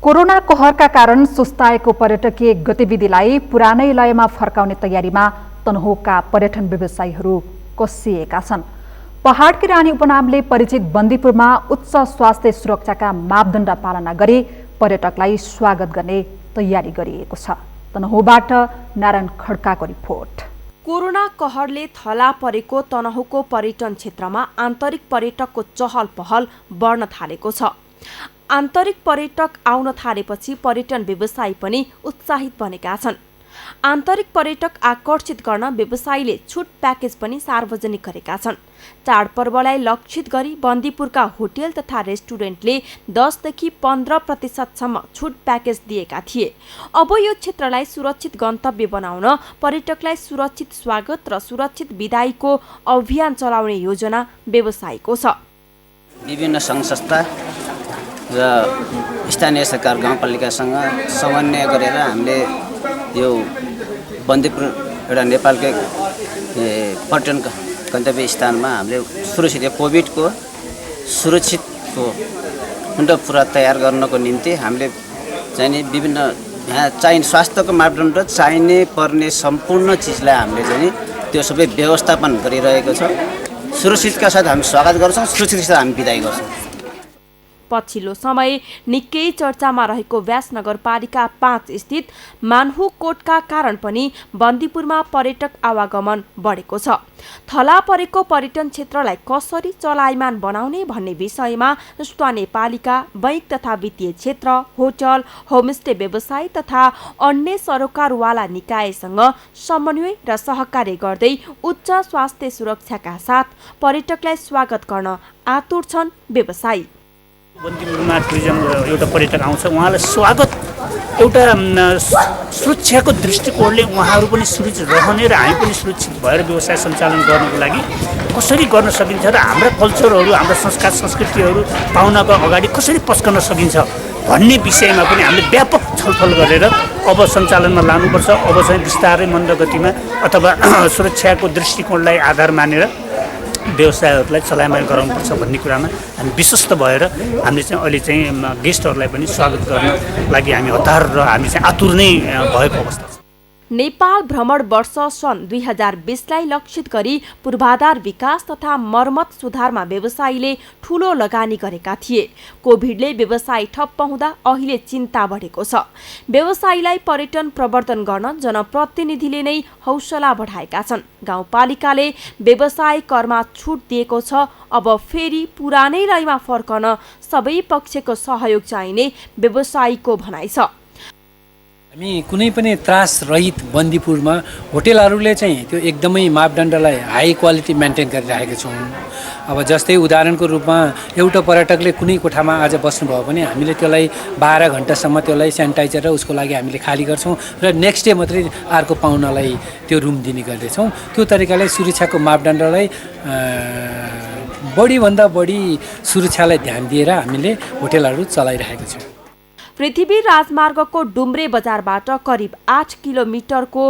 कोरोना कहरका कारण सुस्ताएको पर्यटकीय गतिविधिलाई पुरानै लयमा फर्काउने तयारीमा तनहुँका पर्यटन व्यवसायीहरू कसिएका छन्। पहाडकी रानी उपनामले परिचित बन्दीपुरमा उच्च स्वास्थ्य सुरक्षाका मापदण्ड पालना गरी पर्यटकलाई स्वागत गर्ने तयारी गरिएको छ। तनहुँबाट नारायण खड्काको रिपोर्ट। कोरोना कहरले थला परेको तनहुँको पर्यटन क्षेत्रमा आन्तरिक पर्यटकको चहल पहल बढ्न थालेको छ। आन्तरिक पर्यटक आउन थालेपछि पर्यटन व्यवसायी पनि उत्साहित बनेका छन्। आन्तरिक पर्यटक आकर्षित गर्न व्यवसायीले छुट प्याकेज पनि सार्वजनिक गरेका छन्। चाडपर्वलाई लक्षित गरी बन्दीपुरका होटेल तथा रेस्टुरेन्टले 10 देखि 15% छुट प्याकेज दिएका थिए। अब यो क्षेत्रलाई सुरक्षित गन्तव्य बनाउन पर्यटकलाई सुरक्षित स्वागत र सुरक्षित विदाईको अभियान चलाउने योजना व्यवसायीको छ। विभिन्न सङ्घ संस्था र स्थानीय सरकार गाउँपालिकासँग समन्वय गरेर हामीले यो बन्दीपुर एउटा नेपालकै पर्यटन गन्तव्य स्थानमा हामीले सुरक्षित कोभिडको सुरक्षितको कुण्ड पुरा तयार गर्नको निम्ति हामीले चाहिने विभिन्न यहाँ चाहिने स्वास्थ्यको मापदण्ड चाहिने पर्ने सम्पूर्ण चिजलाई हामीले चाहिँ त्यो सबै व्यवस्थापन गरिरहेको छ। सुरक्षितका साथ हामी स्वागत गर्छौँ, सुरक्षितका साथ हामी बिदाई गर्छौँ। पछिल्लो समय निकै चर्चामा रहेको व्यास नगरपालिका 5 स्थित मान्हु कोटका कारण पनि बन्दीपुरमा पर्यटक आवागमन बढेको छ। थला परेको पर्यटन क्षेत्रलाई कसरी चलायमान बनाउने भन्ने विषयमा स्थानीय पालिका, बैंक तथा वित्तीय क्षेत्र, होटल, होमस्टे व्यवसाय तथा अन्य सरकारवाला निकायसँग समन्वय र सहकार्य गर्दै उच्च स्वास्थ्य सुरक्षाका साथ पर्यटकलाई स्वागत गर्न आतुर छन् व्यवसायी। बन्दीपुरमा टुरिज्म एउटा पर्यटक आउँछ, उहाँलाई स्वागत एउटा सुरक्षाको दृष्टिकोणले उहाँहरू पनि सुरक्षित रहने र हामी पनि सुरक्षित भएर व्यवसाय सञ्चालन गर्नको लागि कसरी गर्न सकिन्छ र हाम्रा कल्चरहरू, हाम्रा संस्कार संस्कृतिहरू पाउनको अगाडि कसरी पस्कन सकिन्छ भन्ने विषयमा पनि हामीले व्यापक छलफल गरेर अब सञ्चालनमा लानुपर्छ। अब चाहिँ बिस्तारै मन्दगतिमा अथवा सुरक्षाको दृष्टिकोणलाई आधार मानेर व्यवसायहरूलाई चलायमान गराउनुपर्छ भन्ने कुरामा हामी विश्वस्त भएर हामीले चाहिँ अहिले चाहिँ गेस्टहरूलाई पनि स्वागत गर्न लागि हामी हतार र हामी चाहिँ आतुर नै भएको अवस्था छ। नेपाल भ्रमण वर्ष सन् 2020लाई लक्षित गरी पूर्वाधार विकास तथा मर्मत सुधारमा व्यवसायीले ठूलो लगानी गरेका थिए। कोभिडले व्यवसाय ठप्प हुँदा अहिले चिन्ता बढेको छ। व्यवसायीलाई पर्यटन प्रवर्धन गर्न जनप्रतिनिधिले नै हौसला बढाएका छन्। गाउँपालिकाले व्यवसाय करमा छुट दिएको छ। अब फेरि पुरानै लयमा फर्कन सबै पक्षको सहयोग चाहिने व्यवसायीको भनाइ छ। हामी कुनै पनि त्रास रहित बन्दीपुरमा होटेलहरूले चाहिँ त्यो एकदमै मापदण्डलाई हाई क्वालिटी मेन्टेन गरिरहेका छौँ। अब जस्तै उदाहरणको रूपमा एउटा पर्यटकले कुनै कोठामा आज बस्नुभयो भने हामीले त्यसलाई 12 घण्टासम्म त्यसलाई सेनिटाइजर र उसको लागि हामीले खाली गर्छौँ र नेक्स्ट डे मात्रै अर्को पाहुनालाई त्यो रुम दिने गर्दैछौँ। त्यो तरिकाले सुरक्षाको मापदण्डलाई बढीभन्दा बढी सुरक्षालाई ध्यान दिएर हामीले होटेलहरू चलाइरहेका छौँ। पृथ्वी राजमार्गको डुम्रे बजारबाट करिब 8 किलोमिटरको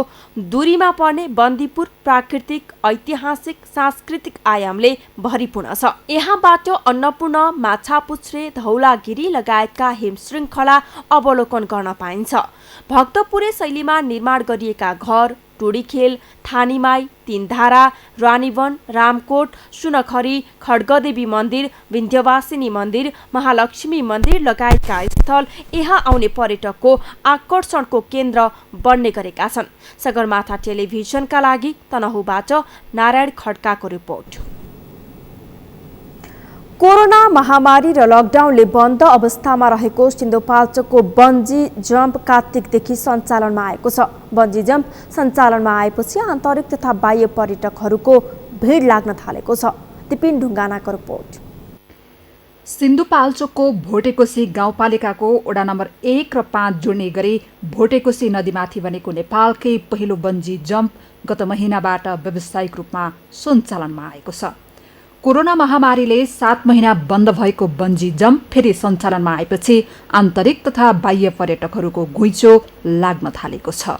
दूरीमा पर्ने बन्दीपुर प्राकृतिक, ऐतिहासिक, सांस्कृतिक आयामले भरिपूर्ण छ। यहाँबाट अन्नपूर्ण, माछापुच्छ्रे, धौलागिरी लगायतका हिमशृङ्खला अवलोकन गर्न पाइन्छ। भक्तपुरे शैलीमा निर्माण गरिएका घर, टोडीखेल, थानीमाई, तीनधारा, रानीवन, रामकोट, सुनखरी, खड्गदेवी मन्दिर, विन्ध्यवासिनी मन्दिर, महालक्ष्मी मन्दिर लगायतका स्थल यहाँ आउने पर्यटकको आकर्षणको केन्द्र बन्ने गरेका छन्। सगरमाथा टेलिभिजनका लागि तनहुँबाट नारायण खड्काको रिपोर्ट। कोरोना महामारी र लकडाउनले बन्द अवस्थामा रहेको सिन्धुपाल्चोकको बन्जी जम्प कार्तिकदेखि सञ्चालनमा आएको छ। बन्जी जम्प सञ्चालनमा आएपछि आन्तरिक तथा बाह्य पर्यटकहरूको भिड लाग्न थालेको छ। दिपिन ढुङ्गानाको रिपोर्ट। सिन्धुपाल्चोकको भोटेकोसी गाउँपालिकाको वडा नम्बर 1 र 5 जोड्ने गरी भोटेकोसी नदीमाथि बनेको नेपालकै पहिलो बन्जी जम्प गत महिनाबाट व्यावसायिक रूपमा सञ्चालनमा आएको छ। कोरोना महामारीले 7 महिना बन्द भएको बन्जी जम्प फेरि सञ्चालनमा आएपछि आन्तरिक तथा बाह्य पर्यटकहरूको घुइँचो लाग्न थालेको छ।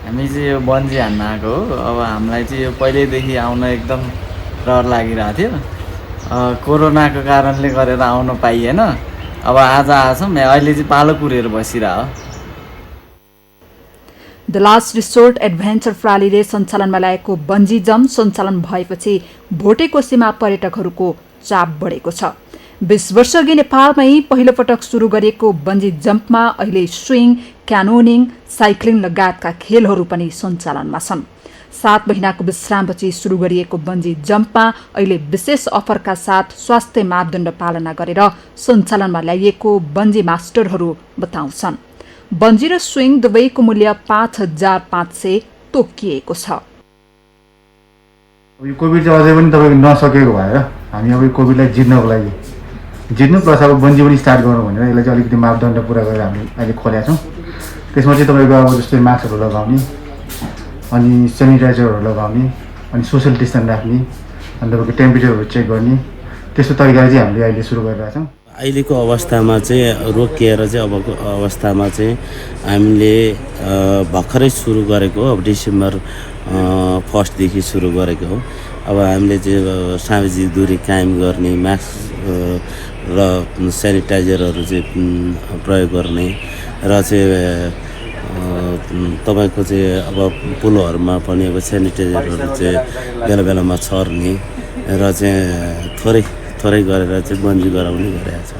हामी चाहिँ यो बन्जी हान्न आएको हो। अब हामीलाई चाहिँ यो पहिल्यैदेखि आउन एकदम डर लागिरहेको थियो। कोरोनाको कारणले गरेर आउन पाइएन। अब आज आछौँ, अहिले चाहिँ पालो कुरेर बसिरह। द लास्ट रिसोर्ट एडभेन्चर प्रणालीले सञ्चालनमा ल्याएको बन्जी जम्प सञ्चालन भएपछि भोटेकोसीमा पर्यटकहरूको चाप बढेको छ। 20 वर्ष अघि नेपालमै पहिलोपटक सुरु गरिएको बन्जी जम्पमा अहिले स्विङ, क्यानोनिङ, साइक्लिङ लगायतका खेलहरू पनि सञ्चालनमा छन्। 7 महिनाको विश्रामपछि सुरु गरिएको बन्जी जम्पमा अहिले विशेष अफरका साथ स्वास्थ्य मापदण्ड पालना गरेर सञ्चालनमा ल्याइएको बन्जी मास्टरहरू बताउँछन्। बन्जी र स्विङ दुवैको मूल्य 5,500 तोकिएको छ। यो कोभिड चाहिँ अझै पनि तपाईँको नसकेको भएर हामी अब यो कोभिडलाई जित्नको लागि प्लस अब बन्जी पनि स्टार्ट गर्नु भनेर यसलाई चाहिँ अलिकति मापदण्ड पुरा गरेर हामी अहिले खोलेका छौँ। त्यसमा चाहिँ तपाईँको अब जस्तै मास्कहरू लगाउने, अनि सेनिटाइजरहरू लगाउने, अनि सोसियल डिस्टेन्स राख्ने, अनि तपाईँको टेम्परेचरहरू चेक गर्ने, त्यस्तो तरिकाले चाहिँ हामीले अहिले सुरु गरिरहेका छौँ। अहिलेको अवस्थामा चाहिँ रोकिएर चाहिँ अबको अवस्थामा चाहिँ हामीले भर्खरै सुरु गरेको हो। अब डिसेम्बर 1 सुरु गरेको हो। अब हामीले चाहिँ सामाजिक दूरी कायम गर्ने, मास्क र सेनिटाइजरहरू चाहिँ प्रयोग गर्ने र चाहिँ तपाईँको चाहिँ अब पुलहरूमा पनि अब सेनिटाइजरहरू चाहिँ बेला बेलामा छर्ने र चाहिँ थोरै गरेर चाहिँ बन्जी गराउने गरिरहेको छ।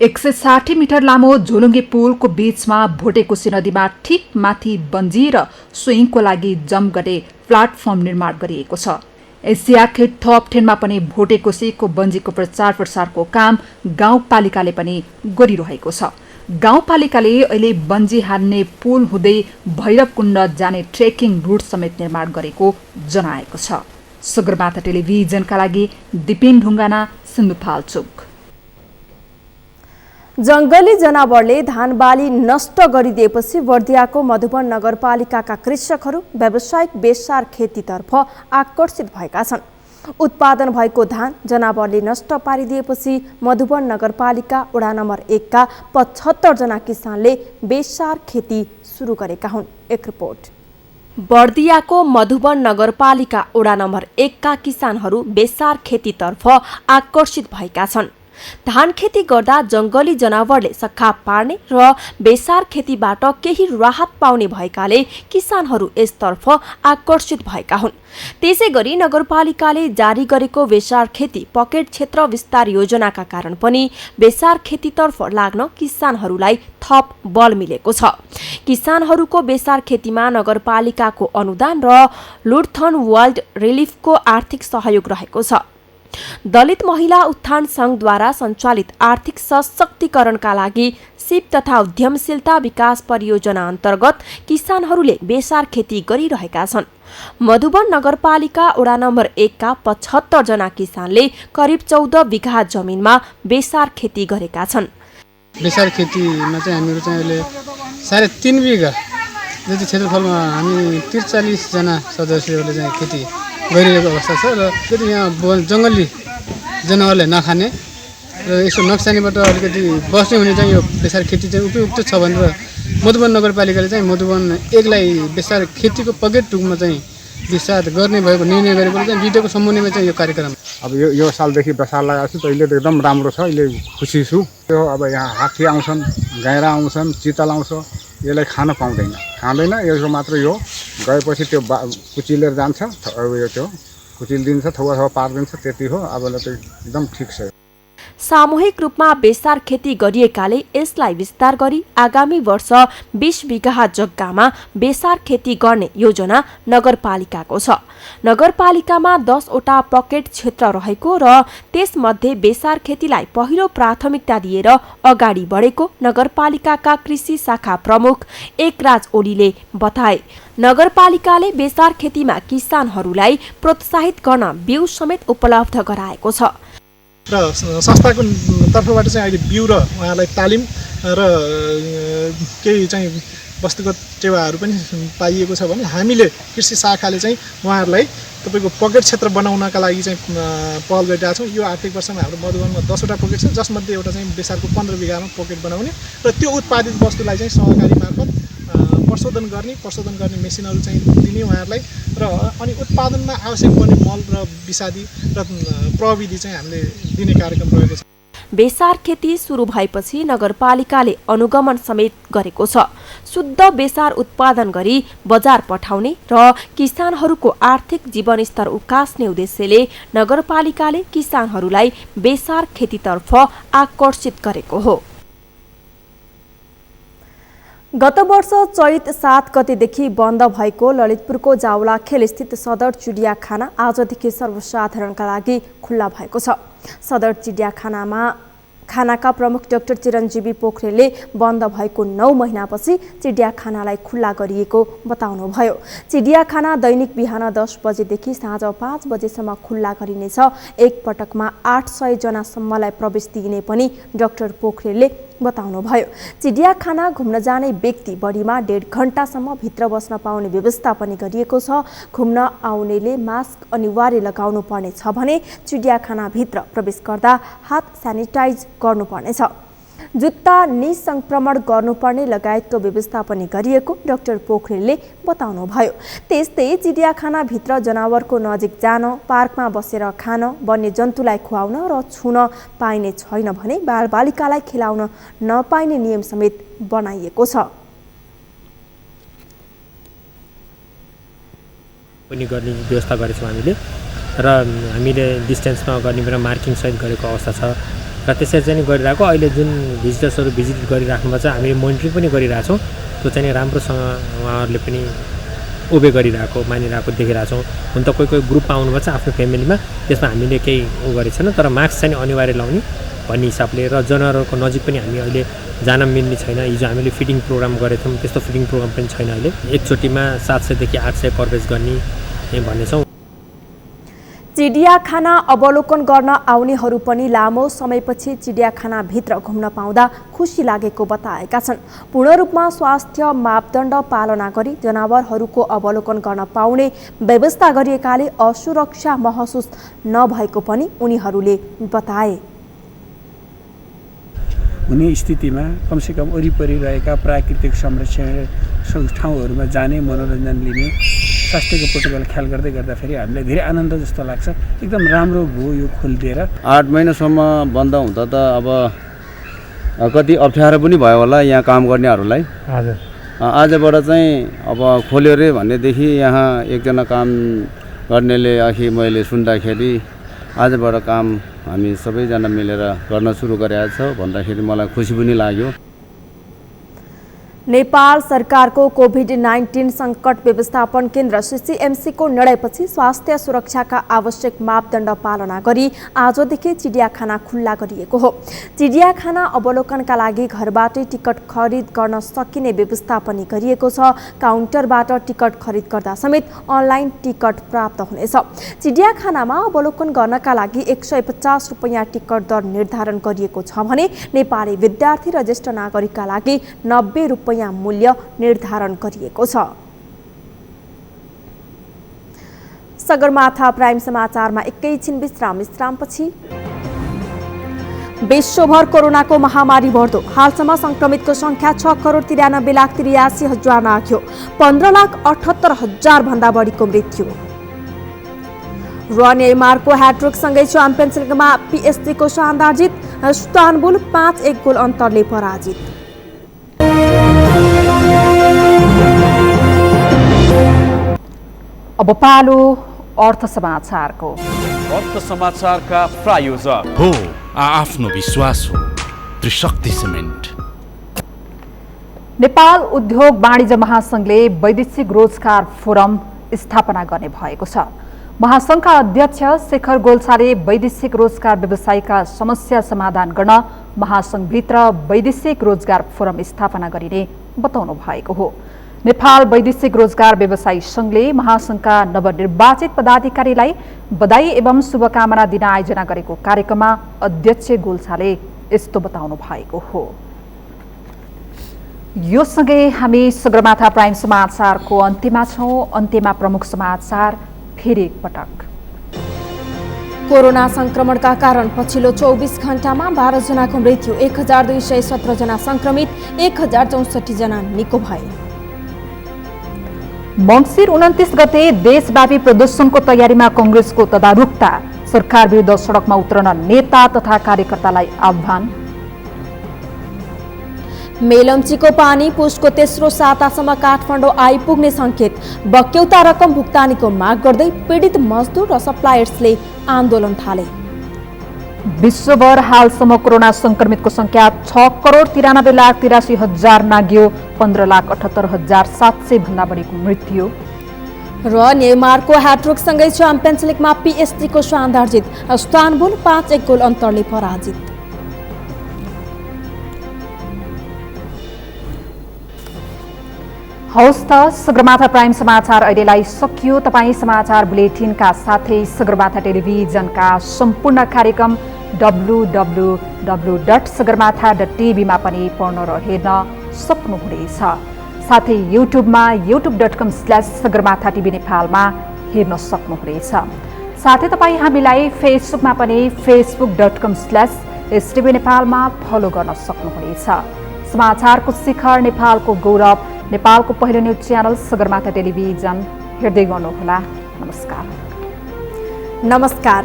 160 मिटर लामो झोलुङ्गे पुलको बीचमा भोटेकोशी नदीमा ठिक माथि बन्जी र स्विङको लागि जम्प गर्ने प्लाटफर्म निर्माण गरिएको छ। एसियाकै टप 10 मा पनि भोटेकोशीको बन्जीको प्रचार प्रसारको काम गाउँपालिकाले पनि गरिरहेको छ। गाउँपालिकाले अहिले बन्जी हान्ने पुल हुँदै भैरवकुण्ड जाने ट्रेकिङ रुट समेत निर्माण गरेको जनाएको छ। सगरमाथा टेलिभिजनका लागि दिपिन ढुङ्गाना, सिन्धुपाल्चोक। जंगली जनावरले धान बाली नष्ट गरिदिएपछि बर्दियाको मधुवन नगरपालिकाका कृषकहरू व्यावसायिक बेसार खेतीतर्फ आकर्षित भएका छन्। उत्पादन भएको धान जनावरले नष्ट पारिदिएपछि मधुवन नगरपालिका वडा नम्बर 1 का 75 जना किसानले बेसार खेती सुरु गरेका हुन्। एक रिपोर्ट। बर्दियाको मधुवन नगरपालिका वडा नम्बर 1 का किसानहरू बेसार खेतीतर्फ आकर्षित भएका छन्। धान खेती गर्दा जंगली जनावरले सखा पार्ने र बेसार खेतीबाट केही राहत पाउने भएकाले किसानहरू यसतर्फ आकर्षित भएका हुन्। त्यसैगरी नगरपालिकाले जारी गरेको बेसार खेती पकेट क्षेत्र विस्तार योजनाका कारण पनि बेसार खेतीतर्फ लाग्न किसानहरूलाई थप बल मिलेको छ। किसानहरूको बेसार खेतीमा नगरपालिकाको अनुदान र लुथर्न वर्ल्ड रिलिफको आर्थिक सहयोग रहेको छ। दलित महिला उत्थान संघद्वारा सञ्चालित आर्थिक सशक्तिकरणका लागि सिप तथा उद्यमशीलता विकास परियोजना अन्तर्गत किसानहरूले बेसार खेती गरिरहेका छन्। मधुवन नगरपालिका वडा नम्बर 1 का 75 जना किसानले करिब 14 बिघा जमिनमा बेसार खेती गरेका छन्। बेसार खेतीमा चाहिँ हामीहरू चाहिँ अहिले 3.5 बिघा जति क्षेत्रफलमा हामी 43 जना सदस्यहरूले चाहिँ खेती गरिरहेको अवस्था छ र फेरि यहाँ जङ्गली जनावरले नखाने र यसो नक्सानीबाट अलिकति बस्ने हुने चाहिँ यो बेसार खेती चाहिँ उपयुक्त छ भनेर मधुवन नगरपालिकाले चाहिँ मधुवन 1 लाई बेसार खेतीको पकेट रूपमा चाहिँ विस्तार गर्ने भएको निर्णय गरेको चाहिँ भिडियोको सम्बन्धमा चाहिँ यो कार्यक्रम। अब यो सालदेखि बेसार लगाएको छु त अहिले त एकदम राम्रो छ। अहिले खुसी छु। यो अब यहाँ हात्ती आउँछन्, गाइरा आउँछन्, चितल आउँछ, यसलाई खान खाँदैन। यसको मात्र यो गएपछि त्यो कुचिलेर जान्छ, यो त्यो कुचिलिदिन्छ, थोवा पारिदिन्छ, त्यति हो। अब त एकदम ठिक छ। सामूहिक रूपमा बेसार खेती गरिएकाले यसलाई विस्तार गरी आगामी वर्ष 20 बिघा जग्गामा बेसार खेती गर्ने योजना नगरपालिकाको छ। नगरपालिकामा 10 वटा पकेट क्षेत्र रहेको र त्यसमध्ये बेसार खेतीलाई पहिलो प्राथमिकता दिएर अगाडि बढेको नगरपालिकाका कृषि शाखा प्रमुख एकराज ओलीले बताए। नगरपालिकाले बेसार खेतीमा किसानहरूलाई प्रोत्साहित गर्न बिउ समेत उपलब्ध गराएको छ र संस्थाको तर्फबाट चाहिँ अहिले बिउ र उहाँलाई तालिम र केही चाहिँ वस्तुगत सेवाहरू पनि पाइएको छ भने हामीले कृषि शाखाले चाहिँ उहाँहरूलाई तपाईको पकेट क्षेत्र बनाउनका लागि चाहिँ पहल गरिरहेका छौँ। यो आर्थिक वर्षमा हाम्रो मधुवनमा 10 वटा पकेट छ, जसमध्ये एउटा चाहिँ बेसारको 15 बिघामा पकेट बनाउने र त्यो उत्पादित वस्तुलाई चाहिँ सहकारी मार्फत प्रशोधन गर्ने मेसिनहरू चाहिँ दिने उहाँहरूलाई र अनि उत्पादनमा आवश्यक पर्ने मल र विषादी र प्रविधि चाहिँ हामीले दिने कार्यक्रम रहेको छ। बेसार खेती सुरु भएपछि नगरपालिकाले अनुगमन समेत गरेको छ। शुद्ध बेसार उत्पादन गरी बजार पठाउने र किसानहरूको आर्थिक जीवनस्तर उकास्ने उद्देश्यले नगरपालिकाले किसानहरूलाई बेसार खेतीतर्फ आकर्षित गरेको हो। गत वर्ष चैत 7 गतेदेखि बन्द भएको ललितपुरको जावलाखेल स्थित सदर चिडियाखाना आजदेखि सर्वसाधारणका लागि खुल्ला भएको छ। सदर चिडियाखानाका प्रमुख डाक्टर चिरञ्जीवी पोखरेलले बन्द भएको 9 महिनापछि चिडियाखानालाई खुल्ला गरिएको बताउनुभयो। चिडियाखाना दैनिक बिहान 10 बजेदेखि साँझ 5 बजेसम्म खुल्ला गरिनेछ। एक पटकमा 800 जनासम्मलाई प्रवेश दिइने पनि डाक्टर पोखरेलले बताउनुभयो। चिडियाखाना घुम्न जाने व्यक्ति बढीमा 1.5 घण्टासम्म भित्र बस्न पाउने व्यवस्था पनि गरिएको छ। घुम्न आउनेले मास्क अनिवार्य लगाउनु पर्नेछ भने चिडियाखानाभित्र प्रवेश गर्दा हात सेनिटाइज गर्नुपर्नेछ। जुत्ता निसंक्रमण गर्नुपर्ने लगायतको व्यवस्था पनि गरिएको डाक्टर पोखरेलले बताउनुभयो। त्यस्तै चिडियाखानाभित्र जनावरको नजिक जान, पार्कमा बसेर खान, वन्यजन्तुलाई खुवाउन र छुन पाइने छैन भने बालबालिकालाई खेलाउन नपाइने नियम समेत बनाइएको छ। पनि गर्ने व्यवस्था गरेछौँ हामीले र हामीले डिस्टेन्समा गर्ने बेला मार्किङ सहित गरेको अवस्था छ र त्यसरी चाहिँ गरिरहेको। अहिले जुन भिजिटर्सहरू भिजिट गरिराख्नुमा चाहिँ हामीले मोनिटरिङ पनि गरिरहेछौँ। त्यो चाहिँ राम्रोसँग उहाँहरूले पनि ओबे गरिरहेको मानिरहेको देखिरहेछौँ। हुन त कोही कोही ग्रुपमा आउनुभएको छ आफ्नो फ्यामिलीमा, त्यसमा हामीले केही गरेको छैन, तर मास्क चाहिँ अनिवार्य लाउने भन्ने हिसाबले र जनावरको नजिक पनि हामी अहिले जान मिल्ने छैन। हिजो हामीले फिडिङ प्रोग्राम गरेको थियौँ, त्यस्तो फिडिङ प्रोग्राम पनि छैन। अहिले एकचोटिमा 700 देखि 800 प्रवेश गर्ने भन्नेछौँ। चिडियाखाना अवलोकन गर्न आउनेहरू पनि लामो समयपछि चिडियाखानाभित्र घुम्न पाउँदा खुसी लागेको बताएका छन्। पूर्ण रूपमा स्वास्थ्य मापदण्ड पालना गरी जनावरहरूको अवलोकन गर्न पाउने व्यवस्था गरिएकाले असुरक्षा महसुस नभएको पनि उनीहरूले बताए। हुने स्थितिमा कमसेकम वरिपरि रहेका प्राकृतिक संरक्षण ठाउँहरूमा जाने, मनोरञ्जन लिने, स्वास्थ्यको प्रोटोकल ख्याल गर्दै गर्दाखेरि हामीलाई धेरै आनन्द जस्तो लाग्छ। एकदम राम्रो भयो यो खोलिदिएर। 8 महिनासम्म बन्द हुँदा त अब कति अप्ठ्यारो पनि भयो होला यहाँ काम गर्नेहरूलाई। हजुर, आजबाट चाहिँ अब खोल्यो रे भनेदेखि यहाँ एकजना काम गर्नेले अघि मैले सुन्दाखेरि आजबाट काम हामी सबैजना मिलेर गर्न सुरु गरेका छौँ भन्दाखेरि मलाई खुसी पनि लाग्यो। नेपाल सरकारको कोभिड-19 सङ्कट व्यवस्थापन केन्द्र सीसीएमसीको निर्णयपछि स्वास्थ्य सुरक्षाका आवश्यक मापदण्ड पालना गरी आजदेखि चिडियाखाना खुल्ला गरिएको हो। चिडियाखाना अवलोकनका लागि घरबाटै टिकट खरिद गर्न सकिने व्यवस्था पनि गरिएको छ। काउन्टरबाट टिकट खरिद गर्दा समेत अनलाइन टिकट प्राप्त हुनेछ। चिडियाखानामा अवलोकन गर्नका लागि 150 रुपैयाँ टिकट दर निर्धारण गरिएको छ भने नेपाली विद्यार्थी र ज्येष्ठ नागरिकका लागि 90 रुपैयाँ मूल्य निर्धारण गरिएको छ। सगरमाथा प्राइम समाचारमा एकैछिन विश्रामपछि विश्वभर कोरोनाको महामारी बढ्दो। हालसम्म संक्रमितको संख्या 6,93,83,000 नाग्यो। 15,78,000 भन्दा बढीको मृत्यु। र नेमारको ह्याट्रिकसँगै च्याम्पियन्स लिगमा पीएसजीको शानदार जित। इस्तानबुल 5-1 गोल अन्तरले पराजित। अब पालो अर्थ समाचारको। अर्थ समाचारका प्रायोजक हो आफ्नो विश्वास हो त्रिशक्ति सिमेन्ट। नेपाल उद्योग वाणिज्य महासंघले वैदेशिक रोजगार फोरम स्थापना गर्ने भएको छ। महासंघका अध्यक्ष शेखर गोल्छाले वैदेशिक रोजगार व्यवसायका समस्या समाधान गर्न महासंघभित्र वैदेशिक रोजगार फोरम स्थापना गरिने बताउनु भएको हो। नेपाल वैदेशिक रोजगार व्यवसायी संघले महासंघका नवनिर्वाचित पदाधिकारीलाई बधाई एवं शुभकामना दिन आयोजना गरेको कार्यक्रममा अध्यक्ष गोल्छाले यस्तो बताउनु भएको हो। यो सँगै हामी सगरमाथा प्राइम समाचारको अन्त्यमा छौं। अन्त्यमा प्रमुख समाचार फेरि एकपटक। कोरोना संक्रमणका कारण पछिल्लो 24 घण्टामा 12 जनाको मृत्यु, 1217 जना संक्रमित, 1064 जना निको भए। मङ्सिर 29 गते देशव्यापी प्रदर्शनको तयारीमा कांग्रेसको तदारुकता। सरकार विरुद्ध सडकमा उत्रन नेता तथा कार्यकर्तालाई आह्वान। मेलम्चीको पानी पुसको तेस्रो सातासम्म काठमाडौँ आइपुग्ने सङ्केत। बक्यौता रकम भुक्तानीको माग गर्दै पीडित मजदुर र सप्लायर्सले आन्दोलन थाले। विश्वभर हालसम्म कोरोना संक्रमितको संख्या 6,93,83,000 नाग्यो। 15,78,700 भन्दा बढीको मृत्यु। र नेमारको ह्याट्रिकसँगै च्याम्पियन्स लिगमा पीएसजीको शानदार जित। इस्तानबुल 5-1 गोल अन्तरले पराजित। हौस् त सगरमाथा प्राइम समाचार अहिलेलाई सकियो। तपाईँ समाचार बुलेटिनका साथै सगरमाथा टेलिभिजनका सम्पूर्ण कार्यक्रम www.sagarmatha.tv मा पनि पढ्न र हेर्न सक्नुहुनेछ। साथै युट्युबमा youtube.com/sagarmatha TV नेपालमा हेर्न सक्नुहुनेछ। साथै तपाईँ हामीलाई फेसबुकमा पनि facebook.com/STV नेपालमा फलो गर्न सक्नुहुनेछ। समाचारको शिखर, नेपालको गौरव, नेपालको पहिलो न्युज च्यानल सगरमाथा टेलिभिजन हेर्दै गर्नुहोला। नमस्कार।